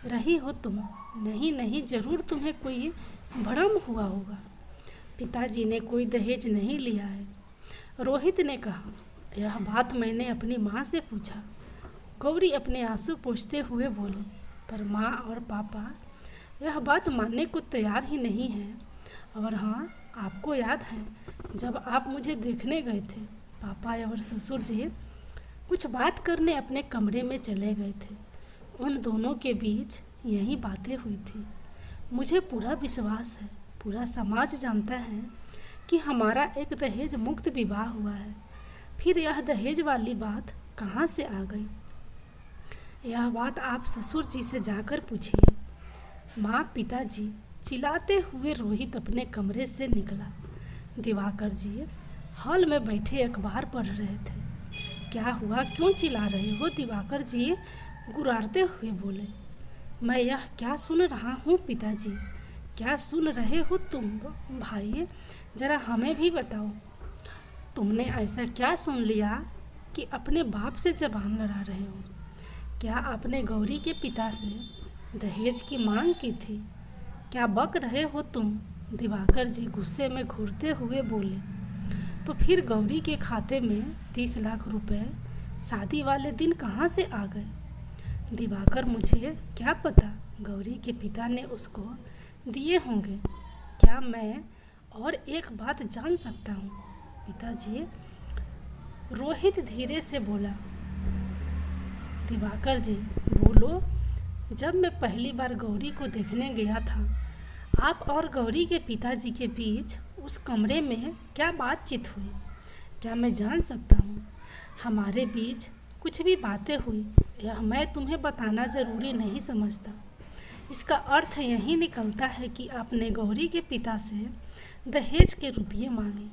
रही हो तुम? नहीं नहीं, ज़रूर तुम्हें कोई भ्रम हुआ होगा। पिताजी ने कोई दहेज नहीं लिया है, रोहित ने कहा। यह बात मैंने अपनी माँ से पूछा। गौरी अपने आंसू पोंछते हुए बोली, पर माँ और पापा यह बात मानने को तैयार ही नहीं है। और हाँ, आपको याद है जब आप मुझे देखने गए थे, पापा और ससुर जी कुछ बात करने अपने कमरे में चले गए थे। उन दोनों के बीच यही बातें हुई थी। मुझे पूरा विश्वास है, पूरा समाज जानता है कि हमारा एक दहेज मुक्त विवाह हुआ है। फिर यह दहेज वाली बात कहाँ से आ गई? यह बात आप ससुर जी से जाकर पूछिए। माँ पिताजी चिल्लाते हुए रोहित अपने कमरे से निकला। दिवाकर जी हॉल में बैठे अखबार पढ़ रहे थे। क्या हुआ, क्यों चिल्ला रहे हो? दिवाकर जी गुर्राते हुए बोले। मैं यह क्या सुन रहा हूँ पिताजी? क्या सुन रहे हो तुम भाई? जरा हमें भी बताओ। तुमने ऐसा क्या सुन लिया कि अपने बाप से जबान लड़ा रहे हो? क्या आपने गौरी के पिता से दहेज की मांग की थी? क्या बक रहे हो तुम? दिवाकर जी गुस्से में घूरते हुए बोले। तो फिर गौरी के खाते में 30 लाख रुपए शादी वाले दिन कहाँ से आ गए? दिवाकर मुझे क्या पता, गौरी के पिता ने उसको दिए होंगे। क्या मैं और एक बात जान सकता हूँ पिताजी? रोहित धीरे से बोला। दिवाकर जी बोलो। जब मैं पहली बार गौरी को देखने गया था, आप और गौरी के पिताजी के बीच उस कमरे में क्या बातचीत हुई? क्या मैं जान सकता हूँ? हमारे बीच कुछ भी बातें हुई, यह मैं तुम्हें बताना ज़रूरी नहीं समझता। इसका अर्थ यही निकलता है कि आपने गौरी के पिता से दहेज के रुपये मांगे।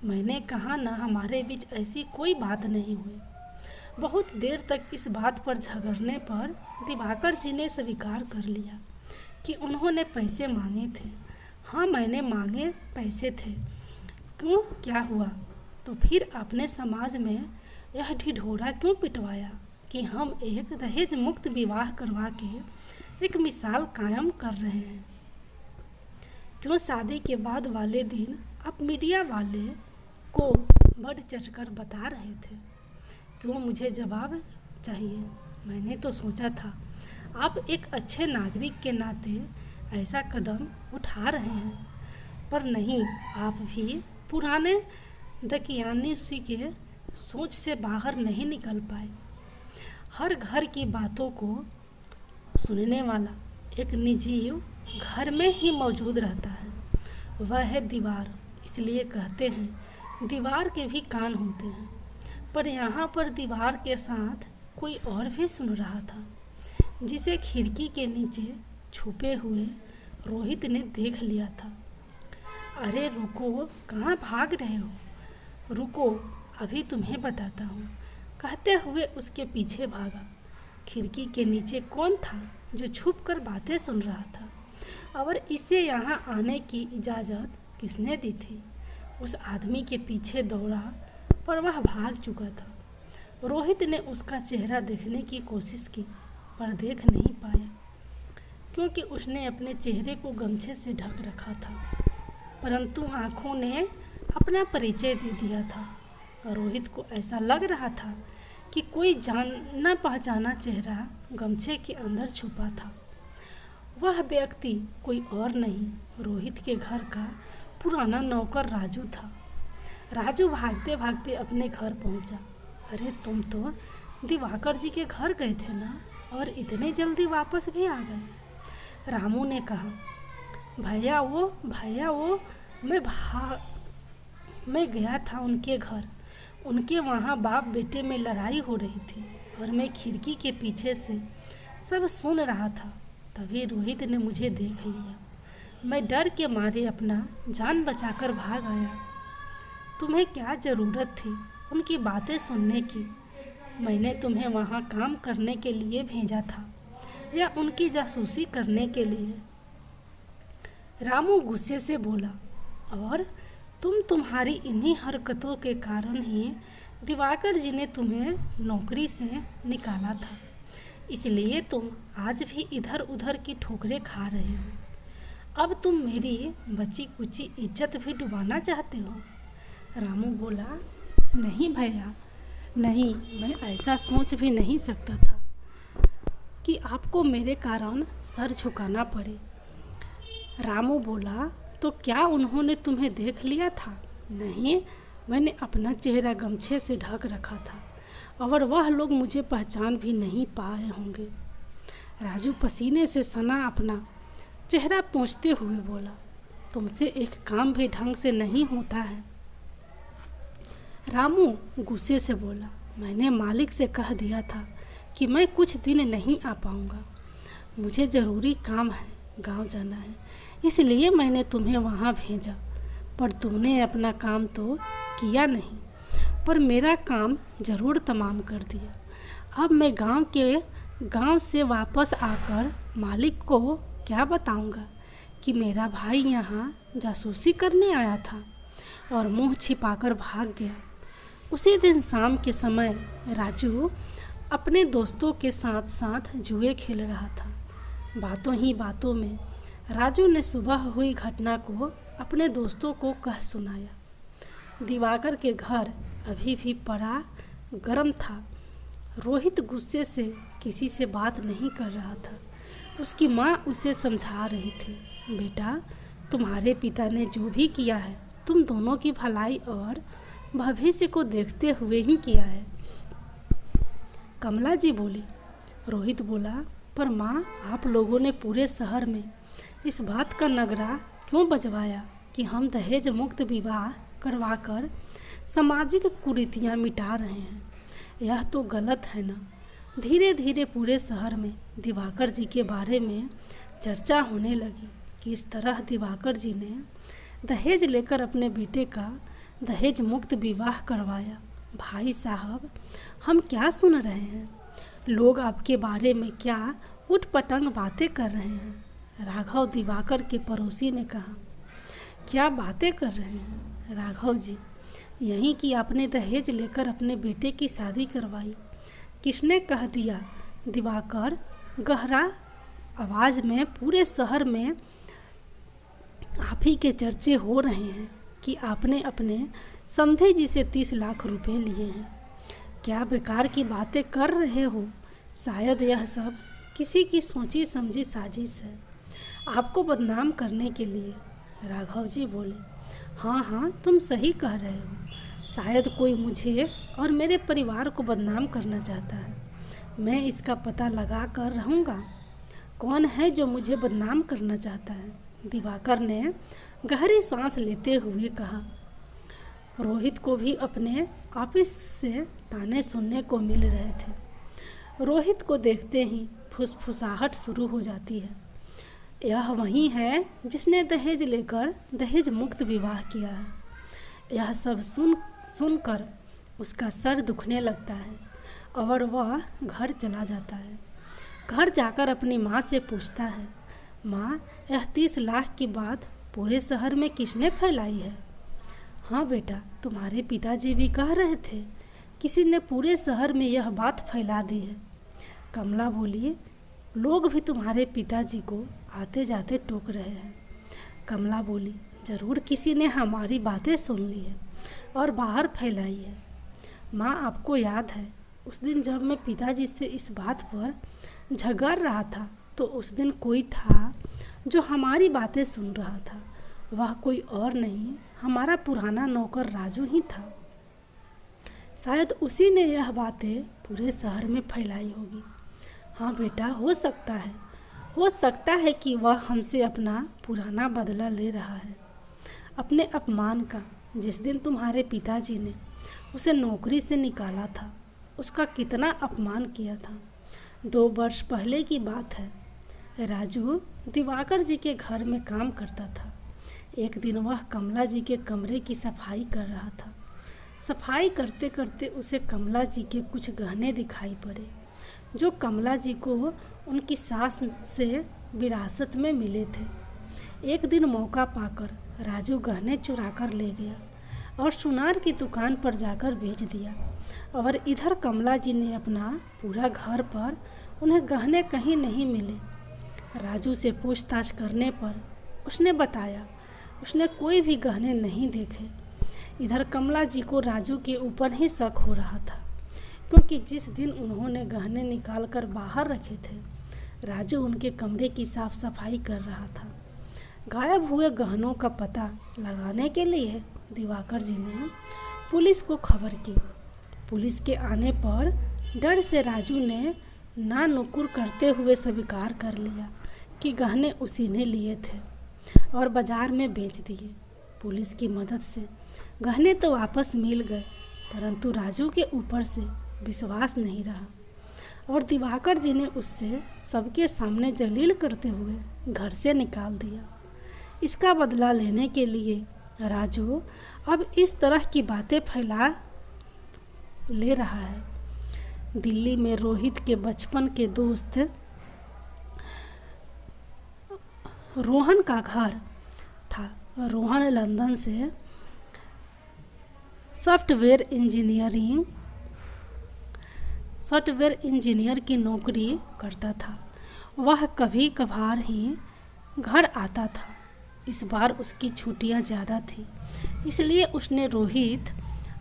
मैंने कहा ना, हमारे बीच ऐसी कोई बात नहीं हुई। बहुत देर तक इस बात पर झगड़ने पर दिवाकर जी ने स्वीकार कर लिया कि उन्होंने पैसे मांगे थे। हाँ, मैंने मांगे पैसे थे। क्यों, क्या हुआ? तो फिर आपने समाज में यह ढिढोरा क्यों पिटवाया कि हम एक दहेज मुक्त विवाह करवा के एक मिसाल कायम कर रहे हैं? क्यों शादी के बाद वाले दिन आप मीडिया वाले को बढ़ चढ़कर बता रहे थे? क्यों मुझे जवाब चाहिए? मैंने तो सोचा था आप एक अच्छे नागरिक के नाते ऐसा कदम उठा रहे हैं, पर नहीं, आप भी पुराने दकियानुसी के सोच से बाहर नहीं निकल पाए। हर घर की बातों को सुनने वाला एक निर्जीव घर में ही मौजूद रहता है, वह है दीवार। इसलिए कहते हैं दीवार के भी कान होते हैं। पर यहाँ पर दीवार के साथ कोई और भी सुन रहा था, जिसे खिड़की के नीचे छुपे हुए रोहित ने देख लिया था। अरे रुको, कहाँ भाग रहे हो? रुको, अभी तुम्हें बताता हूँ, कहते हुए उसके पीछे भागा। खिड़की के नीचे कौन था जो छुपकर बातें सुन रहा था, और इसे यहाँ आने की इजाज़त किसने दी थी? उस आदमी के पीछे दौड़ा, पर वह भाग चुका था। रोहित ने उसका चेहरा देखने की कोशिश की, पर देख नहीं पाया, क्योंकि उसने अपने चेहरे को गमछे से ढक रखा था। परंतु आँखों ने अपना परिचय दे दिया था। रोहित को ऐसा लग रहा था कि कोई जाना पहचाना चेहरा गमछे के अंदर छुपा था। वह व्यक्ति कोई और नहीं, रोहित के घर का पुराना नौकर राजू था। राजू भागते भागते अपने घर पहुंचा। अरे तुम तो दिवाकर जी के घर गए थे ना, और इतने जल्दी वापस भी आ गए? रामू ने कहा। भैया वो मैं गया था उनके घर। उनके वहाँ बाप बेटे में लड़ाई हो रही थी, और मैं खिड़की के पीछे से सब सुन रहा था। तभी रोहित ने मुझे देख लिया। मैं डर के मारे अपना जान बचाकर भाग आया। तुम्हें क्या ज़रूरत थी उनकी बातें सुनने की? मैंने तुम्हें वहाँ काम करने के लिए भेजा था, या उनकी जासूसी करने के लिए? रामू गुस्से से बोला। और तुम्हारी इन्हीं हरकतों के कारण ही दिवाकर जी ने तुम्हें नौकरी से निकाला था। इसलिए तुम आज भी इधर उधर की ठोकरें खा रहे हो। अब तुम मेरी बची कुची इज्जत भी डुबाना चाहते हो? रामू बोला। नहीं भैया, नहीं, मैं ऐसा सोच भी नहीं सकता था कि आपको मेरे कारण सर झुकाना पड़े। रामू बोला, तो क्या उन्होंने तुम्हें देख लिया था? नहीं, मैंने अपना चेहरा गमछे से ढक रखा था और वह लोग मुझे पहचान भी नहीं पाए होंगे। राजू पसीने से सना अपना चेहरा पोंछते हुए बोला, तुमसे एक काम भी ढंग से नहीं होता है। रामू गुस्से से बोला, मैंने मालिक से कह दिया था कि मैं कुछ दिन नहीं आ पाऊँगा। मुझे ज़रूरी काम है, गांव जाना है, इसलिए मैंने तुम्हें वहाँ भेजा। पर तुमने अपना काम तो किया नहीं, पर मेरा काम ज़रूर तमाम कर दिया। अब मैं गांव से वापस आकर मालिक को क्या बताऊंगा कि मेरा भाई यहाँ जासूसी करने आया था और मुंह छिपाकर भाग गया। उसी दिन शाम के समय राजू अपने दोस्तों के साथ साथ जुए खेल रहा था। बातों ही बातों में राजू ने सुबह हुई घटना को अपने दोस्तों को कह सुनाया। दिवाकर के घर अभी भी पड़ा गर्म था। रोहित गुस्से से किसी से बात नहीं कर रहा था। उसकी माँ उसे समझा रही थी, बेटा तुम्हारे पिता ने जो भी किया है तुम दोनों की भलाई और भविष्य को देखते हुए ही किया है। कमला जी बोली। रोहित बोला, पर माँ आप लोगों ने पूरे शहर में इस बात का नगरा क्यों बजवाया कि हम दहेज मुक्त विवाह करवाकर सामाजिक कुरीतियाँ मिटा रहे हैं? यह तो गलत है ना। धीरे धीरे पूरे शहर में दिवाकर जी के बारे में चर्चा होने लगी कि इस तरह दिवाकर जी ने दहेज लेकर अपने बेटे का दहेज मुक्त विवाह करवाया। भाई साहब, हम क्या सुन रहे हैं? लोग आपके बारे में क्या उटपटांग बातें कर रहे हैं? राघव दिवाकर के पड़ोसी ने कहा। क्या बातें कर रहे हैं राघव जी? यही कि आपने दहेज लेकर अपने बेटे की शादी करवाई। किसने कह दिया? दिवाकर गहरा आवाज़ में, पूरे शहर में आप ही के चर्चे हो रहे हैं कि आपने अपने समधे जी से 30 लाख रुपए लिए हैं। क्या बेकार की बातें कर रहे हो? शायद यह सब किसी की सोची समझी साजिश है, आपको बदनाम करने के लिए। राघव जी बोले, हाँ तुम सही कह रहे हो। शायद कोई मुझे और मेरे परिवार को बदनाम करना चाहता है। मैं इसका पता लगा कर रहूँगा। कौन है जो मुझे बदनाम करना चाहता है? दिवाकर ने गहरी सांस लेते हुए कहा। रोहित को भी अपने ऑफिस से ताने सुनने को मिल रहे थे। रोहित को देखते ही फुसफुसाहट शुरू हो जाती है। यह वही है जिसने दहेज लेकर दहेज मुक्त विवाह किया है। यह सब सुनकर उसका सर दुखने लगता है और वह घर चला जाता है। घर जाकर अपनी माँ से पूछता है, माँ, यह 30 लाख की बात पूरे शहर में किसने फैलाई है? हाँ बेटा, तुम्हारे पिताजी भी कह रहे थे, किसी ने पूरे शहर में यह बात फैला दी है। कमला बोली, लोग भी तुम्हारे पिताजी को आते जाते टोक रहे हैं। कमला बोली, ज़रूर किसी ने हमारी बातें सुन ली है और बाहर फैलाई है। माँ, आपको याद है उस दिन जब मैं पिताजी से इस बात पर झगड़ रहा था, तो उस दिन कोई था जो हमारी बातें सुन रहा था। वह कोई और नहीं, हमारा पुराना नौकर राजू ही था। शायद उसी ने यह बातें पूरे शहर में फैलाई होगी। हाँ बेटा, हो सकता है कि वह हमसे अपना पुराना बदला ले रहा है, अपने अपमान का। जिस दिन तुम्हारे पिताजी ने उसे नौकरी से निकाला था, उसका कितना अपमान किया था। 2 वर्ष पहले की बात है। राजू दिवाकर जी के घर में काम करता था। एक दिन वह कमला जी के कमरे की सफाई कर रहा था। सफाई करते करते उसे कमला जी के कुछ गहने दिखाई पड़े, जो कमला जी को उनकी सास से विरासत में मिले थे। एक दिन मौका पाकर राजू गहने चुरा कर ले गया और सुनार की दुकान पर जाकर बेच दिया। और इधर कमला जी ने अपना पूरा घर पर उन्हें गहने कहीं नहीं मिले। राजू से पूछताछ करने पर उसने बताया उसने कोई भी गहने नहीं देखे। इधर कमला जी को राजू के ऊपर ही शक हो रहा था, क्योंकि जिस दिन उन्होंने गहने निकाल कर बाहर रखे थे, राजू उनके कमरे की साफ सफाई कर रहा था। गायब हुए गहनों का पता लगाने के लिए दिवाकर जी ने पुलिस को खबर की। पुलिस के आने पर डर से राजू ने ना नुकुर करते हुए स्वीकार कर लिया कि गहने उसी ने लिए थे और बाजार में बेच दिए। पुलिस की मदद से गहने तो वापस मिल गए, परंतु राजू के ऊपर से विश्वास नहीं रहा और दिवाकर जी ने उससे सबके सामने जलील करते हुए घर से निकाल दिया। इसका बदला लेने के लिए राजू अब इस तरह की बातें फैला ले रहा है। दिल्ली में रोहित के बचपन के दोस्त रोहन का घर था। रोहन लंदन से सॉफ्टवेयर इंजीनियर की नौकरी करता था। वह कभी कभार ही घर आता था। इस बार उसकी छुट्टियां ज़्यादा थी, इसलिए उसने रोहित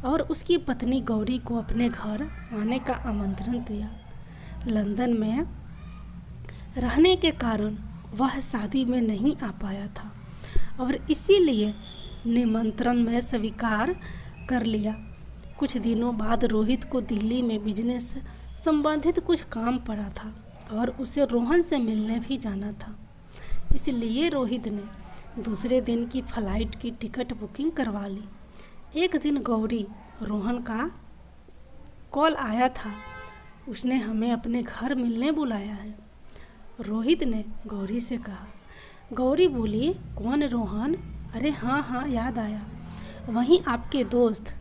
और उसकी पत्नी गौरी को अपने घर आने का आमंत्रण दिया। लंदन में रहने के कारण वह शादी में नहीं आ पाया था और इसीलिए निमंत्रण में स्वीकार कर लिया। कुछ दिनों बाद रोहित को दिल्ली में बिजनेस संबंधित कुछ काम पड़ा था और उसे रोहन से मिलने भी जाना था। इसलिए रोहित ने दूसरे दिन की फ्लाइट की टिकट बुकिंग करवा ली। एक दिन गौरी रोहन का कॉल आया था, उसने हमें अपने घर मिलने बुलाया है। रोहित ने गौरी से कहा। गौरी बोली, कौन रोहन? अरे हाँ याद आया, वहीं आपके दोस्त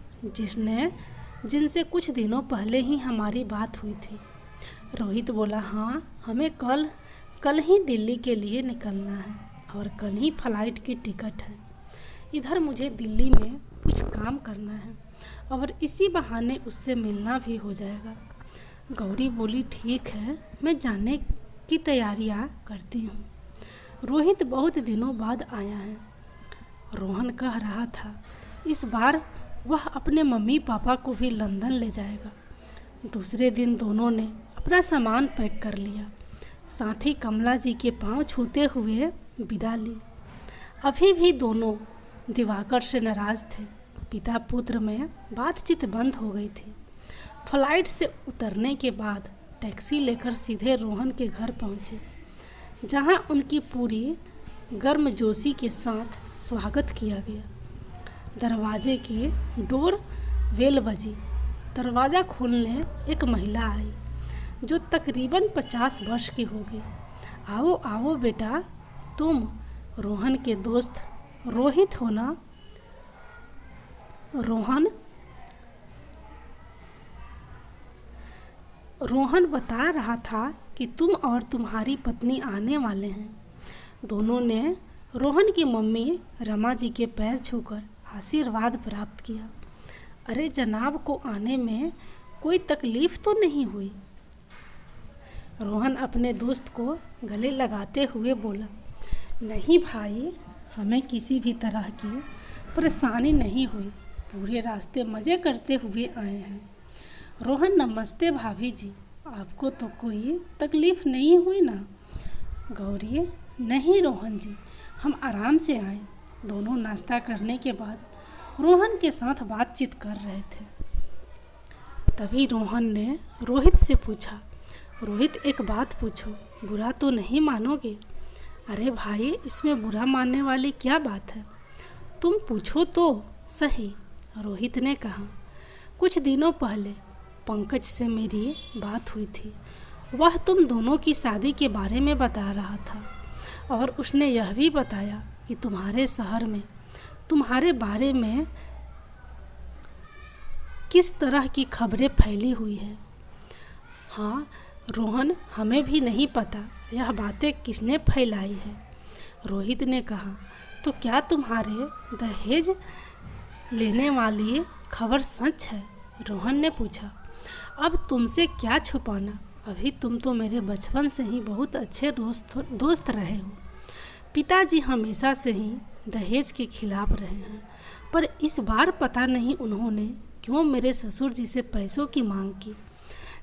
जिनसे कुछ दिनों पहले ही हमारी बात हुई थी। रोहित बोला, हाँ, हमें कल ही दिल्ली के लिए निकलना है और कल ही फ्लाइट की टिकट है। इधर मुझे दिल्ली में कुछ काम करना है और इसी बहाने उससे मिलना भी हो जाएगा। गौरी बोली, ठीक है, मैं जाने की तैयारियां करती हूँ। रोहित बहुत दिनों बाद आया है। रोहन कह रहा था इस बार वह अपने मम्मी पापा को भी लंदन ले जाएगा। दूसरे दिन दोनों ने अपना सामान पैक कर लिया, साथ ही कमला जी के पांव छूते हुए विदा ली। अभी भी दोनों दिवाकर से नाराज थे। पिता पुत्र में बातचीत बंद हो गई थी। फ्लाइट से उतरने के बाद टैक्सी लेकर सीधे रोहन के घर पहुंचे, जहां उनकी पूरी गर्मजोशी के साथ स्वागत किया गया। दरवाजे की डोर बेल बजी। दरवाज़ा खोलने एक महिला आई जो तकरीबन 50 वर्ष की होगी। आओ आओ बेटा, तुम रोहन के दोस्त रोहित हो ना? रोहन बता रहा था कि तुम और तुम्हारी पत्नी आने वाले हैं। दोनों ने रोहन की मम्मी रमा जी के पैर छूकर आशीर्वाद प्राप्त किया। अरे जनाब को आने में कोई तकलीफ तो नहीं हुई? रोहन अपने दोस्त को गले लगाते हुए बोला, नहीं भाई, हमें किसी भी तरह की परेशानी नहीं हुई, पूरे रास्ते मज़े करते हुए आए हैं। रोहन, नमस्ते भाभी जी, आपको तो कोई तकलीफ़ नहीं हुई ना? गौरी, नहीं रोहन जी, हम आराम से आए। दोनों नाश्ता करने के बाद रोहन के साथ बातचीत कर रहे थे। तभी रोहन ने रोहित से पूछा, रोहित एक बात पूछो, बुरा तो नहीं मानोगे? अरे भाई, इसमें बुरा मानने वाली क्या बात है, तुम पूछो तो सही। रोहित ने कहा, कुछ दिनों पहले पंकज से मेरी बात हुई थी। वह तुम दोनों की शादी के बारे में बता रहा था और उसने यह भी बताया कि तुम्हारे शहर में तुम्हारे बारे में किस तरह की खबरें फैली हुई है। हाँ रोहन, हमें भी नहीं पता यह बातें किसने फैलाई है। रोहित ने कहा, तो क्या तुम्हारे दहेज लेने वाली खबर सच है? रोहन ने पूछा। अब तुमसे क्या छुपाना, अभी तुम तो मेरे बचपन से ही बहुत अच्छे दोस्त रहे हो। पिताजी हमेशा से ही दहेज के खिलाफ रहे हैं, पर इस बार पता नहीं उन्होंने क्यों मेरे ससुर जी से पैसों की मांग की,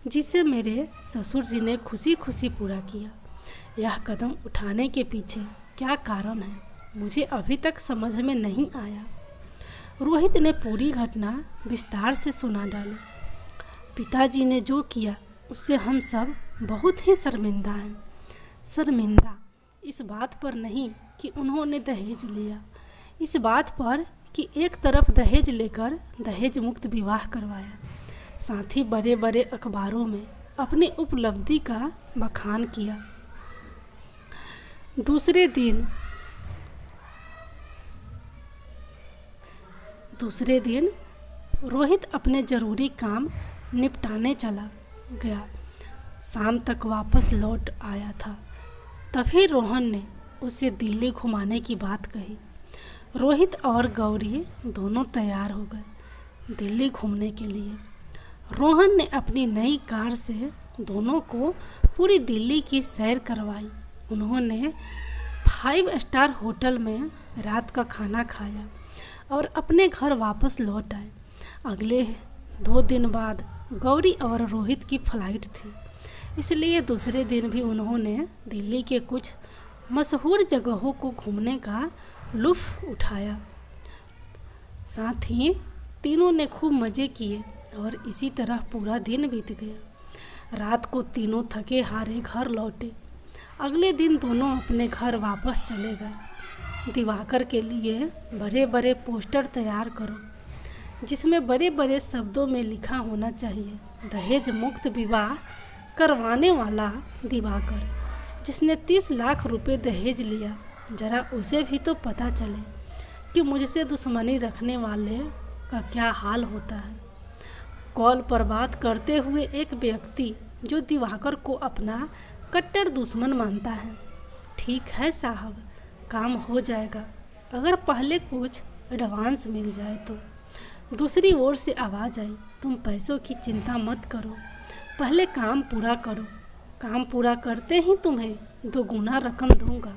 जिसे मेरे ससुर जी ने खुशी खुशी पूरा किया। यह कदम उठाने के पीछे क्या कारण है, मुझे अभी तक समझ में नहीं आया। रोहित ने पूरी घटना विस्तार से सुना डाली। पिताजी ने जो किया उससे हम सब बहुत ही शर्मिंदा हैं। शर्मिंदा इस बात पर नहीं कि उन्होंने दहेज लिया, इस बात पर कि एक तरफ दहेज लेकर दहेज मुक्त विवाह करवाया, साथ ही बड़े बड़े अखबारों में अपनी उपलब्धि का बखान किया। दूसरे दिन रोहित अपने ज़रूरी काम निपटाने चला गया। शाम तक वापस लौट आया था। तभी रोहन ने उसे दिल्ली घुमाने की बात कही। रोहित और गौरी दोनों तैयार हो गए दिल्ली घूमने के लिए। रोहन ने अपनी नई कार से दोनों को पूरी दिल्ली की सैर करवाई। उन्होंने 5 स्टार होटल में रात का खाना खाया और अपने घर वापस लौट आए। अगले 2 दिन बाद गौरी और रोहित की फ्लाइट थी, इसलिए दूसरे दिन भी उन्होंने दिल्ली के कुछ मशहूर जगहों को घूमने का लुत्फ़ उठाया। साथ ही तीनों ने खूब मज़े किए और इसी तरह पूरा दिन बीत गया। रात को तीनों थके हारे घर लौटे। अगले दिन दोनों अपने घर वापस चले गए। दिवाकर के लिए बड़े बड़े पोस्टर तैयार करो, जिसमें बड़े बड़े शब्दों में लिखा होना चाहिए, दहेज मुक्त विवाह करवाने वाला दिवाकर, जिसने 30 लाख रुपए दहेज लिया। जरा उसे भी तो पता चले कि मुझसे दुश्मनी रखने वाले का क्या हाल होता है। कॉल पर बात करते हुए एक व्यक्ति जो दिवाकर को अपना कट्टर दुश्मन मानता है, ठीक है साहब, काम हो जाएगा, अगर पहले कुछ एडवांस मिल जाए तो। दूसरी ओर से आवाज़ आई, तुम पैसों की चिंता मत करो, पहले काम पूरा करो, काम पूरा करते ही तुम्हें 2 गुना रकम दूंगा।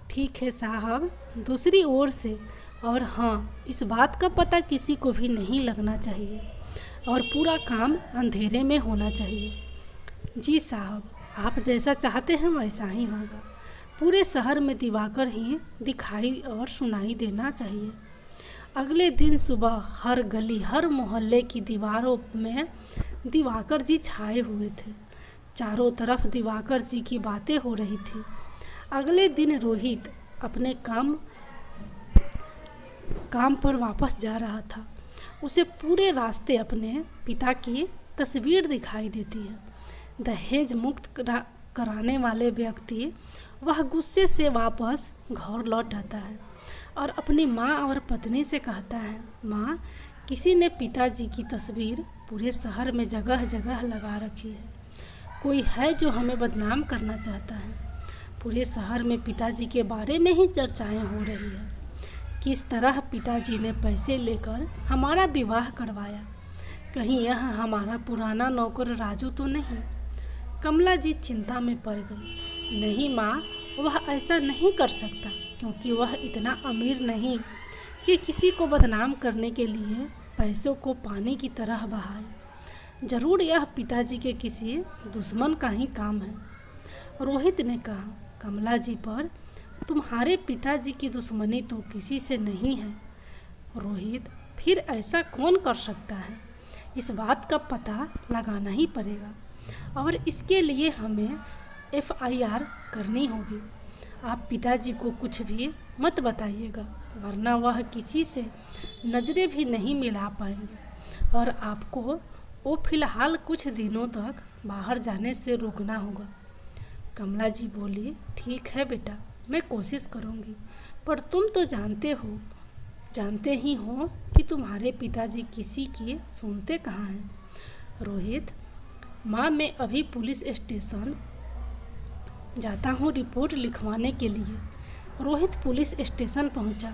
ठीक है साहब, दूसरी ओर से, और हाँ, इस बात का पता किसी को भी नहीं लगना चाहिए और पूरा काम अंधेरे में होना चाहिए। जी साहब, आप जैसा चाहते हैं वैसा ही होगा। पूरे शहर में दिवाकर ही दिखाई और सुनाई देना चाहिए। अगले दिन सुबह हर गली, हर मोहल्ले की दीवारों में दिवाकर जी छाए हुए थे। चारों तरफ दिवाकर जी की बातें हो रही थी। अगले दिन रोहित अपने काम पर वापस जा रहा था। उसे पूरे रास्ते अपने पिता की तस्वीर दिखाई देती है। दहेज मुक्त कराने वाले व्यक्ति वह गुस्से से वापस घर लौट आता है और अपनी माँ और पत्नी से कहता है, माँ, किसी ने पिताजी की तस्वीर पूरे शहर में जगह जगह लगा रखी है। कोई है जो हमें बदनाम करना चाहता है। पूरे शहर में पिताजी के बारे में ही चर्चाएं हो रही है। किस तरह पिताजी ने पैसे लेकर हमारा विवाह करवाया। कहीं यह हमारा पुराना नौकर राजू तो नहीं। कमला जी चिंता में पड़ गई। नहीं माँ, वह ऐसा नहीं कर सकता, क्योंकि वह इतना अमीर नहीं कि किसी को बदनाम करने के लिए पैसों को पानी की तरह बहाए। जरूर यह पिताजी के किसी दुश्मन का ही काम है। रोहित ने कहा, कमला जी, पर तुम्हारे पिताजी की दुश्मनी तो किसी से नहीं है। रोहित, फिर ऐसा कौन कर सकता है? इस बात का पता लगाना ही पड़ेगा और इसके लिए हमें FIR करनी होगी। आप पिताजी को कुछ भी मत बताइएगा, वरना वह किसी से नज़रें भी नहीं मिला पाएंगे और आपको वो फिलहाल कुछ दिनों तक बाहर जाने से रोकना होगा। कमला जी बोली, ठीक है बेटा, मैं कोशिश करूँगी, पर तुम तो जानते ही हो कि तुम्हारे पिताजी किसी की सुनते कहाँ हैं। रोहित, माँ, मैं अभी पुलिस स्टेशन जाता हूँ रिपोर्ट लिखवाने के लिए। रोहित पुलिस स्टेशन पहुँचा।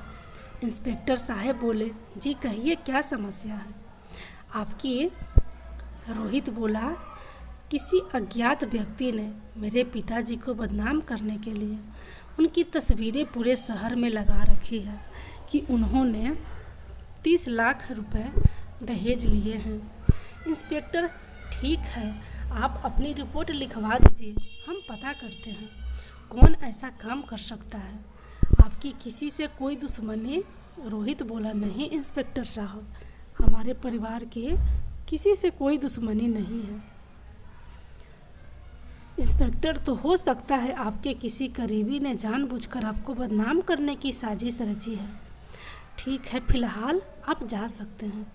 इंस्पेक्टर साहब बोले, जी कहिए, क्या समस्या है आपकी? रोहित बोला, किसी अज्ञात व्यक्ति ने मेरे पिताजी को बदनाम करने के लिए उनकी तस्वीरें पूरे शहर में लगा रखी है कि उन्होंने 30 लाख रुपए दहेज लिए हैं। इंस्पेक्टर, ठीक है, आप अपनी रिपोर्ट लिखवा दीजिए, हम पता करते हैं कौन ऐसा काम कर सकता है। आपकी किसी से कोई दुश्मनी? रोहित बोला, नहीं इंस्पेक्टर साहब, हमारे परिवार के किसी से कोई दुश्मनी नहीं है। इंस्पेक्टर, तो हो सकता है आपके किसी करीबी ने जानबूझकर आपको बदनाम करने की साजिश रची है। ठीक है, फिलहाल आप जा सकते हैं।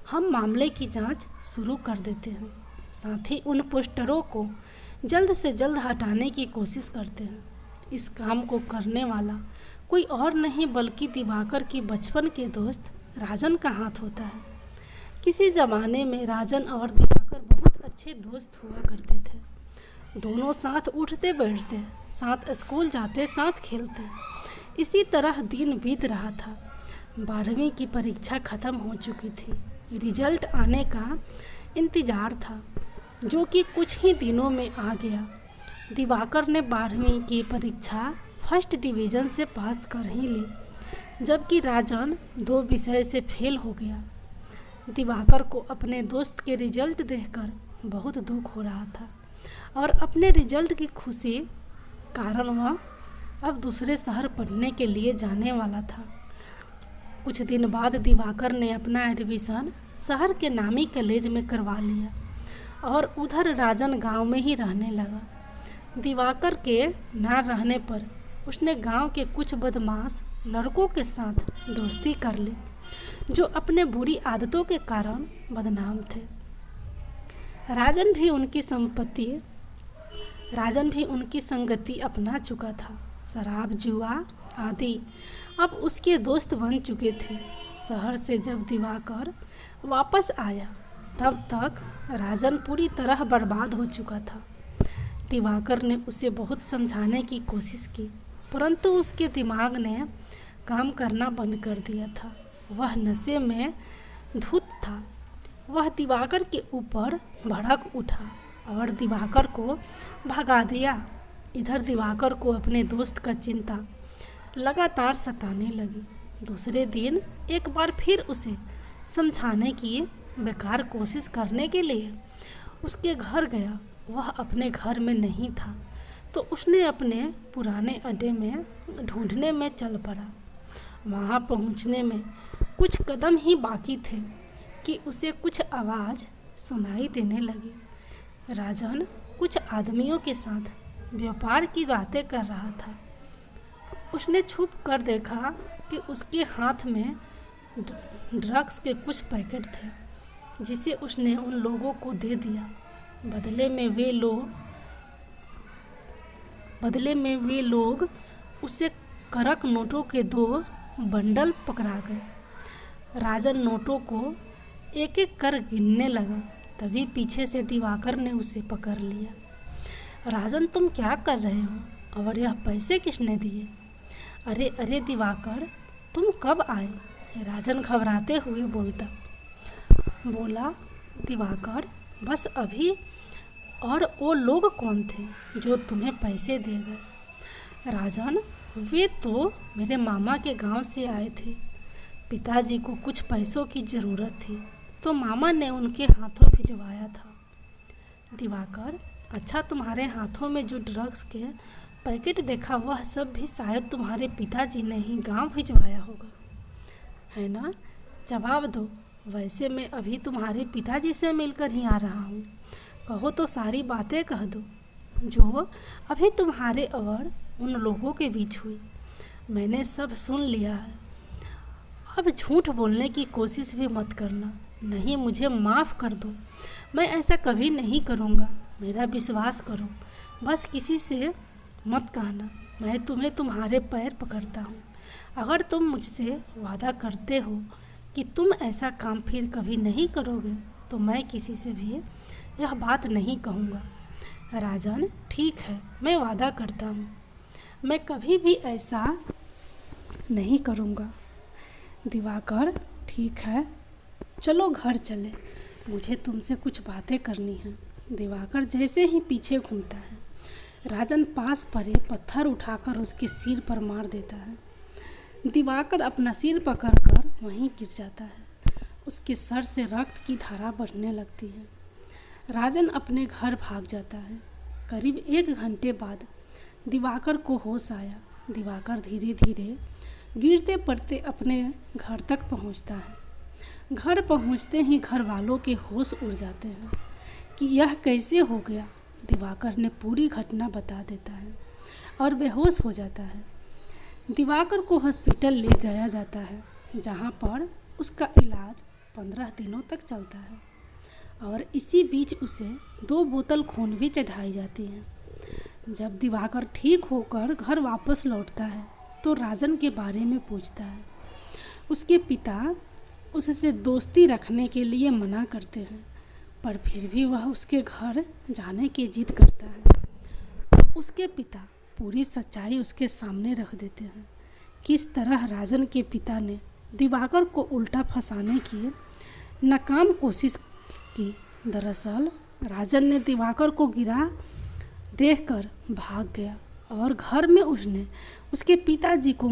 हम मामले की जांच शुरू कर देते हैं, साथ ही उन पोस्टरों को जल्द से जल्द हटाने की कोशिश करते हैं। इस काम को करने वाला कोई और नहीं बल्कि दिवाकर की बचपन के दोस्त राजन का हाथ होता है। किसी ज़माने में राजन और दिवाकर बहुत अच्छे दोस्त हुआ करते थे। दोनों साथ उठते बैठते, साथ स्कूल जाते, साथ खेलते। इसी तरह दिन बीत रहा था। 12वीं की परीक्षा ख़त्म हो चुकी थी। रिजल्ट आने का इंतज़ार था, जो कि कुछ ही दिनों में आ गया। दिवाकर ने 12वीं की परीक्षा फर्स्ट डिवीज़न से पास कर ही ली, जबकि राजन 2 विषय से फेल हो गया। दिवाकर को अपने दोस्त के रिजल्ट देखकर बहुत दुख हो रहा था और अपने रिजल्ट की खुशी कारण वह अब दूसरे शहर पढ़ने के लिए जाने वाला था। कुछ दिन बाद दिवाकर ने अपना एडमिशन शहर के नामी कॉलेज में करवा लिया और उधर राजन गांव में ही रहने लगा। दिवाकर के ना रहने पर उसने गांव के कुछ बदमाश लड़कों के साथ दोस्ती कर ली, जो अपने बुरी आदतों के कारण बदनाम थे। राजन भी उनकी संगति अपना चुका था। शराब, जुआ आदि अब उसके दोस्त बन चुके थे। शहर से जब दिवाकर वापस आया तब तक राजन पूरी तरह बर्बाद हो चुका था। दिवाकर ने उसे बहुत समझाने की कोशिश की, परंतु उसके दिमाग ने काम करना बंद कर दिया था। वह नशे में धुत था। वह दिवाकर के ऊपर भड़क उठा और दिवाकर को भगा दिया। इधर दिवाकर को अपने दोस्त का चिंता लगातार सताने लगी। दूसरे दिन एक बार फिर उसे समझाने की बेकार कोशिश करने के लिए उसके घर गया। वह अपने घर में नहीं था, तो उसने अपने पुराने अड्डे में ढूंढने में चल पड़ा। वहाँ पहुँचने में कुछ कदम ही बाकी थे कि उसे कुछ आवाज़ सुनाई देने लगी। राजन कुछ आदमियों के साथ व्यापार की बातें कर रहा था। उसने छुप कर देखा कि उसके हाथ में ड्रग्स के कुछ पैकेट थे, जिसे उसने उन लोगों को दे दिया। बदले में वे लोग उसे करक नोटों के 2 बंडल पकड़ा गए। राजन नोटों को एक एक कर गिनने लगा, तभी पीछे से दिवाकर ने उसे पकड़ लिया। राजन, तुम क्या कर रहे हो और यह पैसे किसने दिए? अरे दिवाकर, तुम कब आए? राजन घबराते हुए बोला। दिवाकर, बस अभी। और वो लोग कौन थे जो तुम्हें पैसे दे गए? राजन, वे तो मेरे मामा के गांव से आए थे। पिताजी को कुछ पैसों की ज़रूरत थी, तो मामा ने उनके हाथों भिजवाया था। दिवाकर, अच्छा, तुम्हारे हाथों में जो ड्रग्स के पैकेट देखा, वह सब भी शायद तुम्हारे पिताजी ने ही गांव भिजवाया होगा, है ना? जवाब दो। वैसे मैं अभी तुम्हारे पिताजी से मिलकर ही आ रहा हूँ। कहो तो सारी बातें कह दो जो अभी तुम्हारे और उन लोगों के बीच हुई। मैंने सब सुन लिया है। अब झूठ बोलने की कोशिश भी मत करना। नहीं, मुझे माफ़ कर दो, मैं ऐसा कभी नहीं करूँगा। मेरा विश्वास करो, बस किसी से मत कहना। मैं तुम्हें तुम्हारे पैर पकड़ता हूँ। अगर तुम मुझसे वादा करते हो कि तुम ऐसा काम फिर कभी नहीं करोगे, तो मैं किसी से भी यह बात नहीं कहूँगा। राजन, ठीक है, मैं वादा करता हूँ, मैं कभी भी ऐसा नहीं करूँगा। दिवाकर, ठीक है, चलो घर चले, मुझे तुमसे कुछ बातें करनी हैं। दिवाकर जैसे ही पीछे घूमता है, राजन पास पड़े पत्थर उठाकर उसके सिर पर मार देता है। दिवाकर अपना सिर पकड़कर वहीं गिर जाता है। उसके सर से रक्त की धारा बढ़ने लगती है। राजन अपने घर भाग जाता है। करीब 1 घंटे बाद दिवाकर को होश आया। दिवाकर धीरे धीरे गिरते पड़ते अपने घर तक पहुंचता है। घर पहुंचते ही घर वालों के होश उड़ जाते हैं कि यह कैसे हो गया। दिवाकर ने पूरी घटना बता देता है और बेहोश हो जाता है। दिवाकर को हॉस्पिटल ले जाया जाता है, जहां पर उसका इलाज 15 दिनों तक चलता है और इसी बीच उसे 2 बोतल खून भी चढ़ाई जाती है। जब दिवाकर ठीक होकर घर वापस लौटता है तो राजन के बारे में पूछता है। उसके पिता उससे दोस्ती रखने के लिए मना करते हैं, पर फिर भी वह उसके घर जाने की जिद करता है। उसके पिता पूरी सच्चाई उसके सामने रख देते हैं। किस तरह राजन के पिता ने दिवाकर को उल्टा फंसाने की नाकाम कोशिश की। दरअसल राजन ने दिवाकर को गिरा देखकर भाग गया और घर में उसने उसके पिताजी को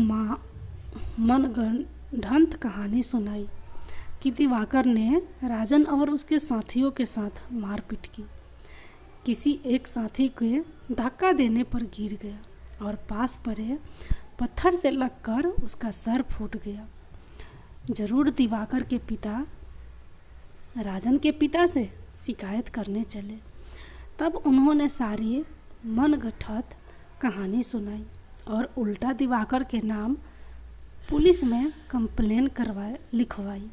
मनगढ़ंत कहानी सुनाई कि दिवाकर ने राजन और उसके साथियों के साथ मारपीट की। किसी एक साथी के धक्का देने पर गिर गया और पास पड़े पत्थर से लगकर उसका सर फूट गया। जरूर दिवाकर के पिता राजन के पिता से शिकायत करने चले। तब उन्होंने सारी मनगढ़ंत कहानी सुनाई और उल्टा दिवाकर के नाम पुलिस में कंप्लेन लिखवाई।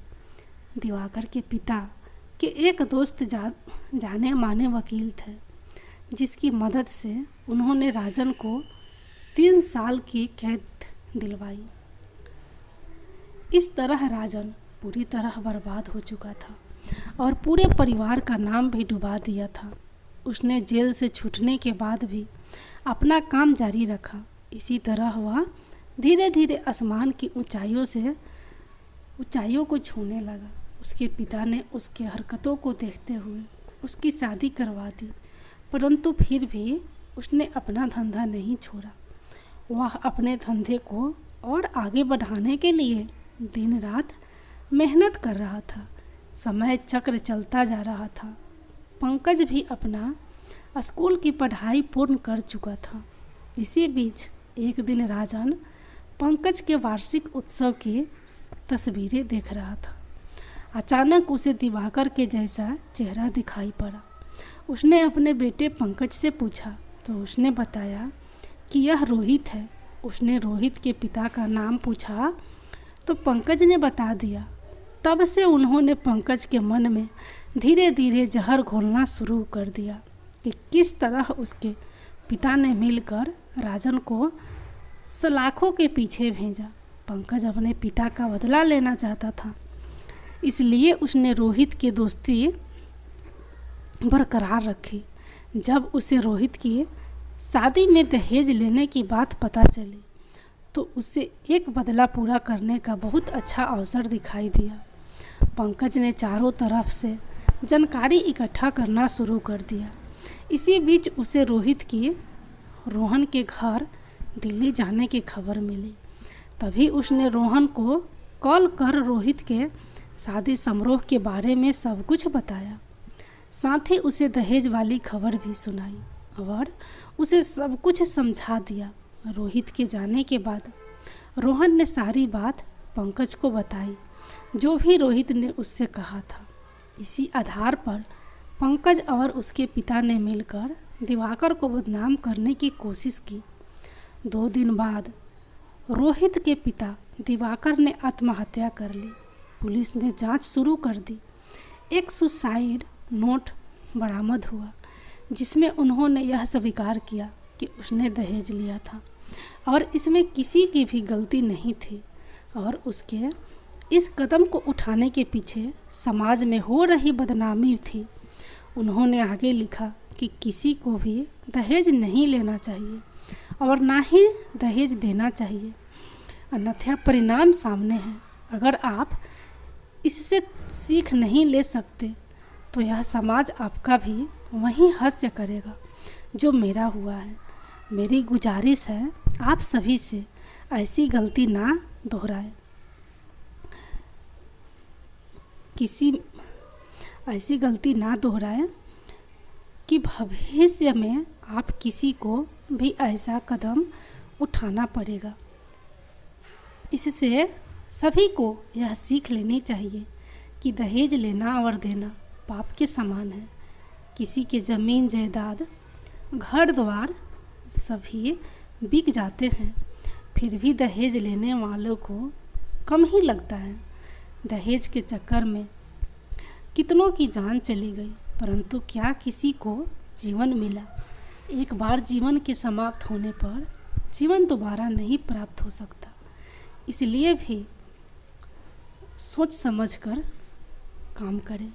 दिवाकर के पिता के एक दोस्त जाने माने वकील थे, जिसकी मदद से उन्होंने राजन को 3 साल की कैद दिलवाई। इस तरह राजन पूरी तरह बर्बाद हो चुका था और पूरे परिवार का नाम भी डुबा दिया था। उसने जेल से छूटने के बाद भी अपना काम जारी रखा। इसी तरह वह धीरे धीरे आसमान की ऊंचाइयों को छूने लगा। उसके पिता ने उसके हरकतों को देखते हुए उसकी शादी करवा दी, परंतु फिर भी उसने अपना धंधा नहीं छोड़ा। वह अपने धंधे को और आगे बढ़ाने के लिए दिन रात मेहनत कर रहा था। समय चक्र चलता जा रहा था। पंकज भी अपना स्कूल की पढ़ाई पूर्ण कर चुका था। इसी बीच एक दिन राजन पंकज के वार्षिक उत्सव की तस्वीरें देख रहा था। अचानक उसे दिवाकर के जैसा चेहरा दिखाई पड़ा। उसने अपने बेटे पंकज से पूछा तो उसने बताया कि यह रोहित है। उसने रोहित के पिता का नाम पूछा तो पंकज ने बता दिया। तब से उन्होंने पंकज के मन में धीरे धीरे जहर घोलना शुरू कर दिया कि किस तरह उसके पिता ने मिलकर राजन को सलाखों के पीछे भेजा। पंकज अपने पिता का बदला लेना चाहता था, इसलिए उसने रोहित की दोस्ती बरकरार रखी। जब उसे रोहित की शादी में दहेज लेने की बात पता चली तो उसे एक बदला पूरा करने का बहुत अच्छा अवसर दिखाई दिया। पंकज ने चारों तरफ से जानकारी इकट्ठा करना शुरू कर दिया। इसी बीच उसे रोहन के घर दिल्ली जाने की खबर मिली। तभी उसने रोहन को कॉल कर रोहित के शादी समारोह के बारे में सब कुछ बताया। साथ ही उसे दहेज वाली खबर भी सुनाई और उसे सब कुछ समझा दिया। रोहित के जाने के बाद रोहन ने सारी बात पंकज को बताई, जो भी रोहित ने उससे कहा था। इसी आधार पर पंकज और उसके पिता ने मिलकर दिवाकर को बदनाम करने की कोशिश की। 2 दिन बाद रोहित के पिता दिवाकर ने आत्महत्या कर ली। पुलिस ने जांच शुरू कर दी। एक सुसाइड नोट बरामद हुआ, जिसमें उन्होंने यह स्वीकार किया कि उसने दहेज लिया था और इसमें किसी की भी गलती नहीं थी और उसके इस कदम को उठाने के पीछे समाज में हो रही बदनामी थी। उन्होंने आगे लिखा कि किसी को भी दहेज नहीं लेना चाहिए और ना ही दहेज देना चाहिए, अन्यथा परिणाम सामने है। अगर आप इससे सीख नहीं ले सकते तो यह समाज आपका भी वही हास्य करेगा जो मेरा हुआ है। मेरी गुजारिश है आप सभी से ऐसी गलती ना दोहराएं। ऐसी गलती ना दोहराएं कि भविष्य में आप किसी को भी ऐसा कदम उठाना पड़ेगा। इससे सभी को यह सीख लेनी चाहिए कि दहेज लेना और देना पाप के समान है। किसी के ज़मीन जायदाद, घर द्वार सभी बिक जाते हैं, फिर भी दहेज लेने वालों को कम ही लगता है। दहेज के चक्कर में कितनों की जान चली गई, परंतु क्या किसी को जीवन मिला? एक बार जीवन के समाप्त होने पर जीवन दोबारा नहीं प्राप्त हो सकता। इसलिए भी सोच समझकर काम करें।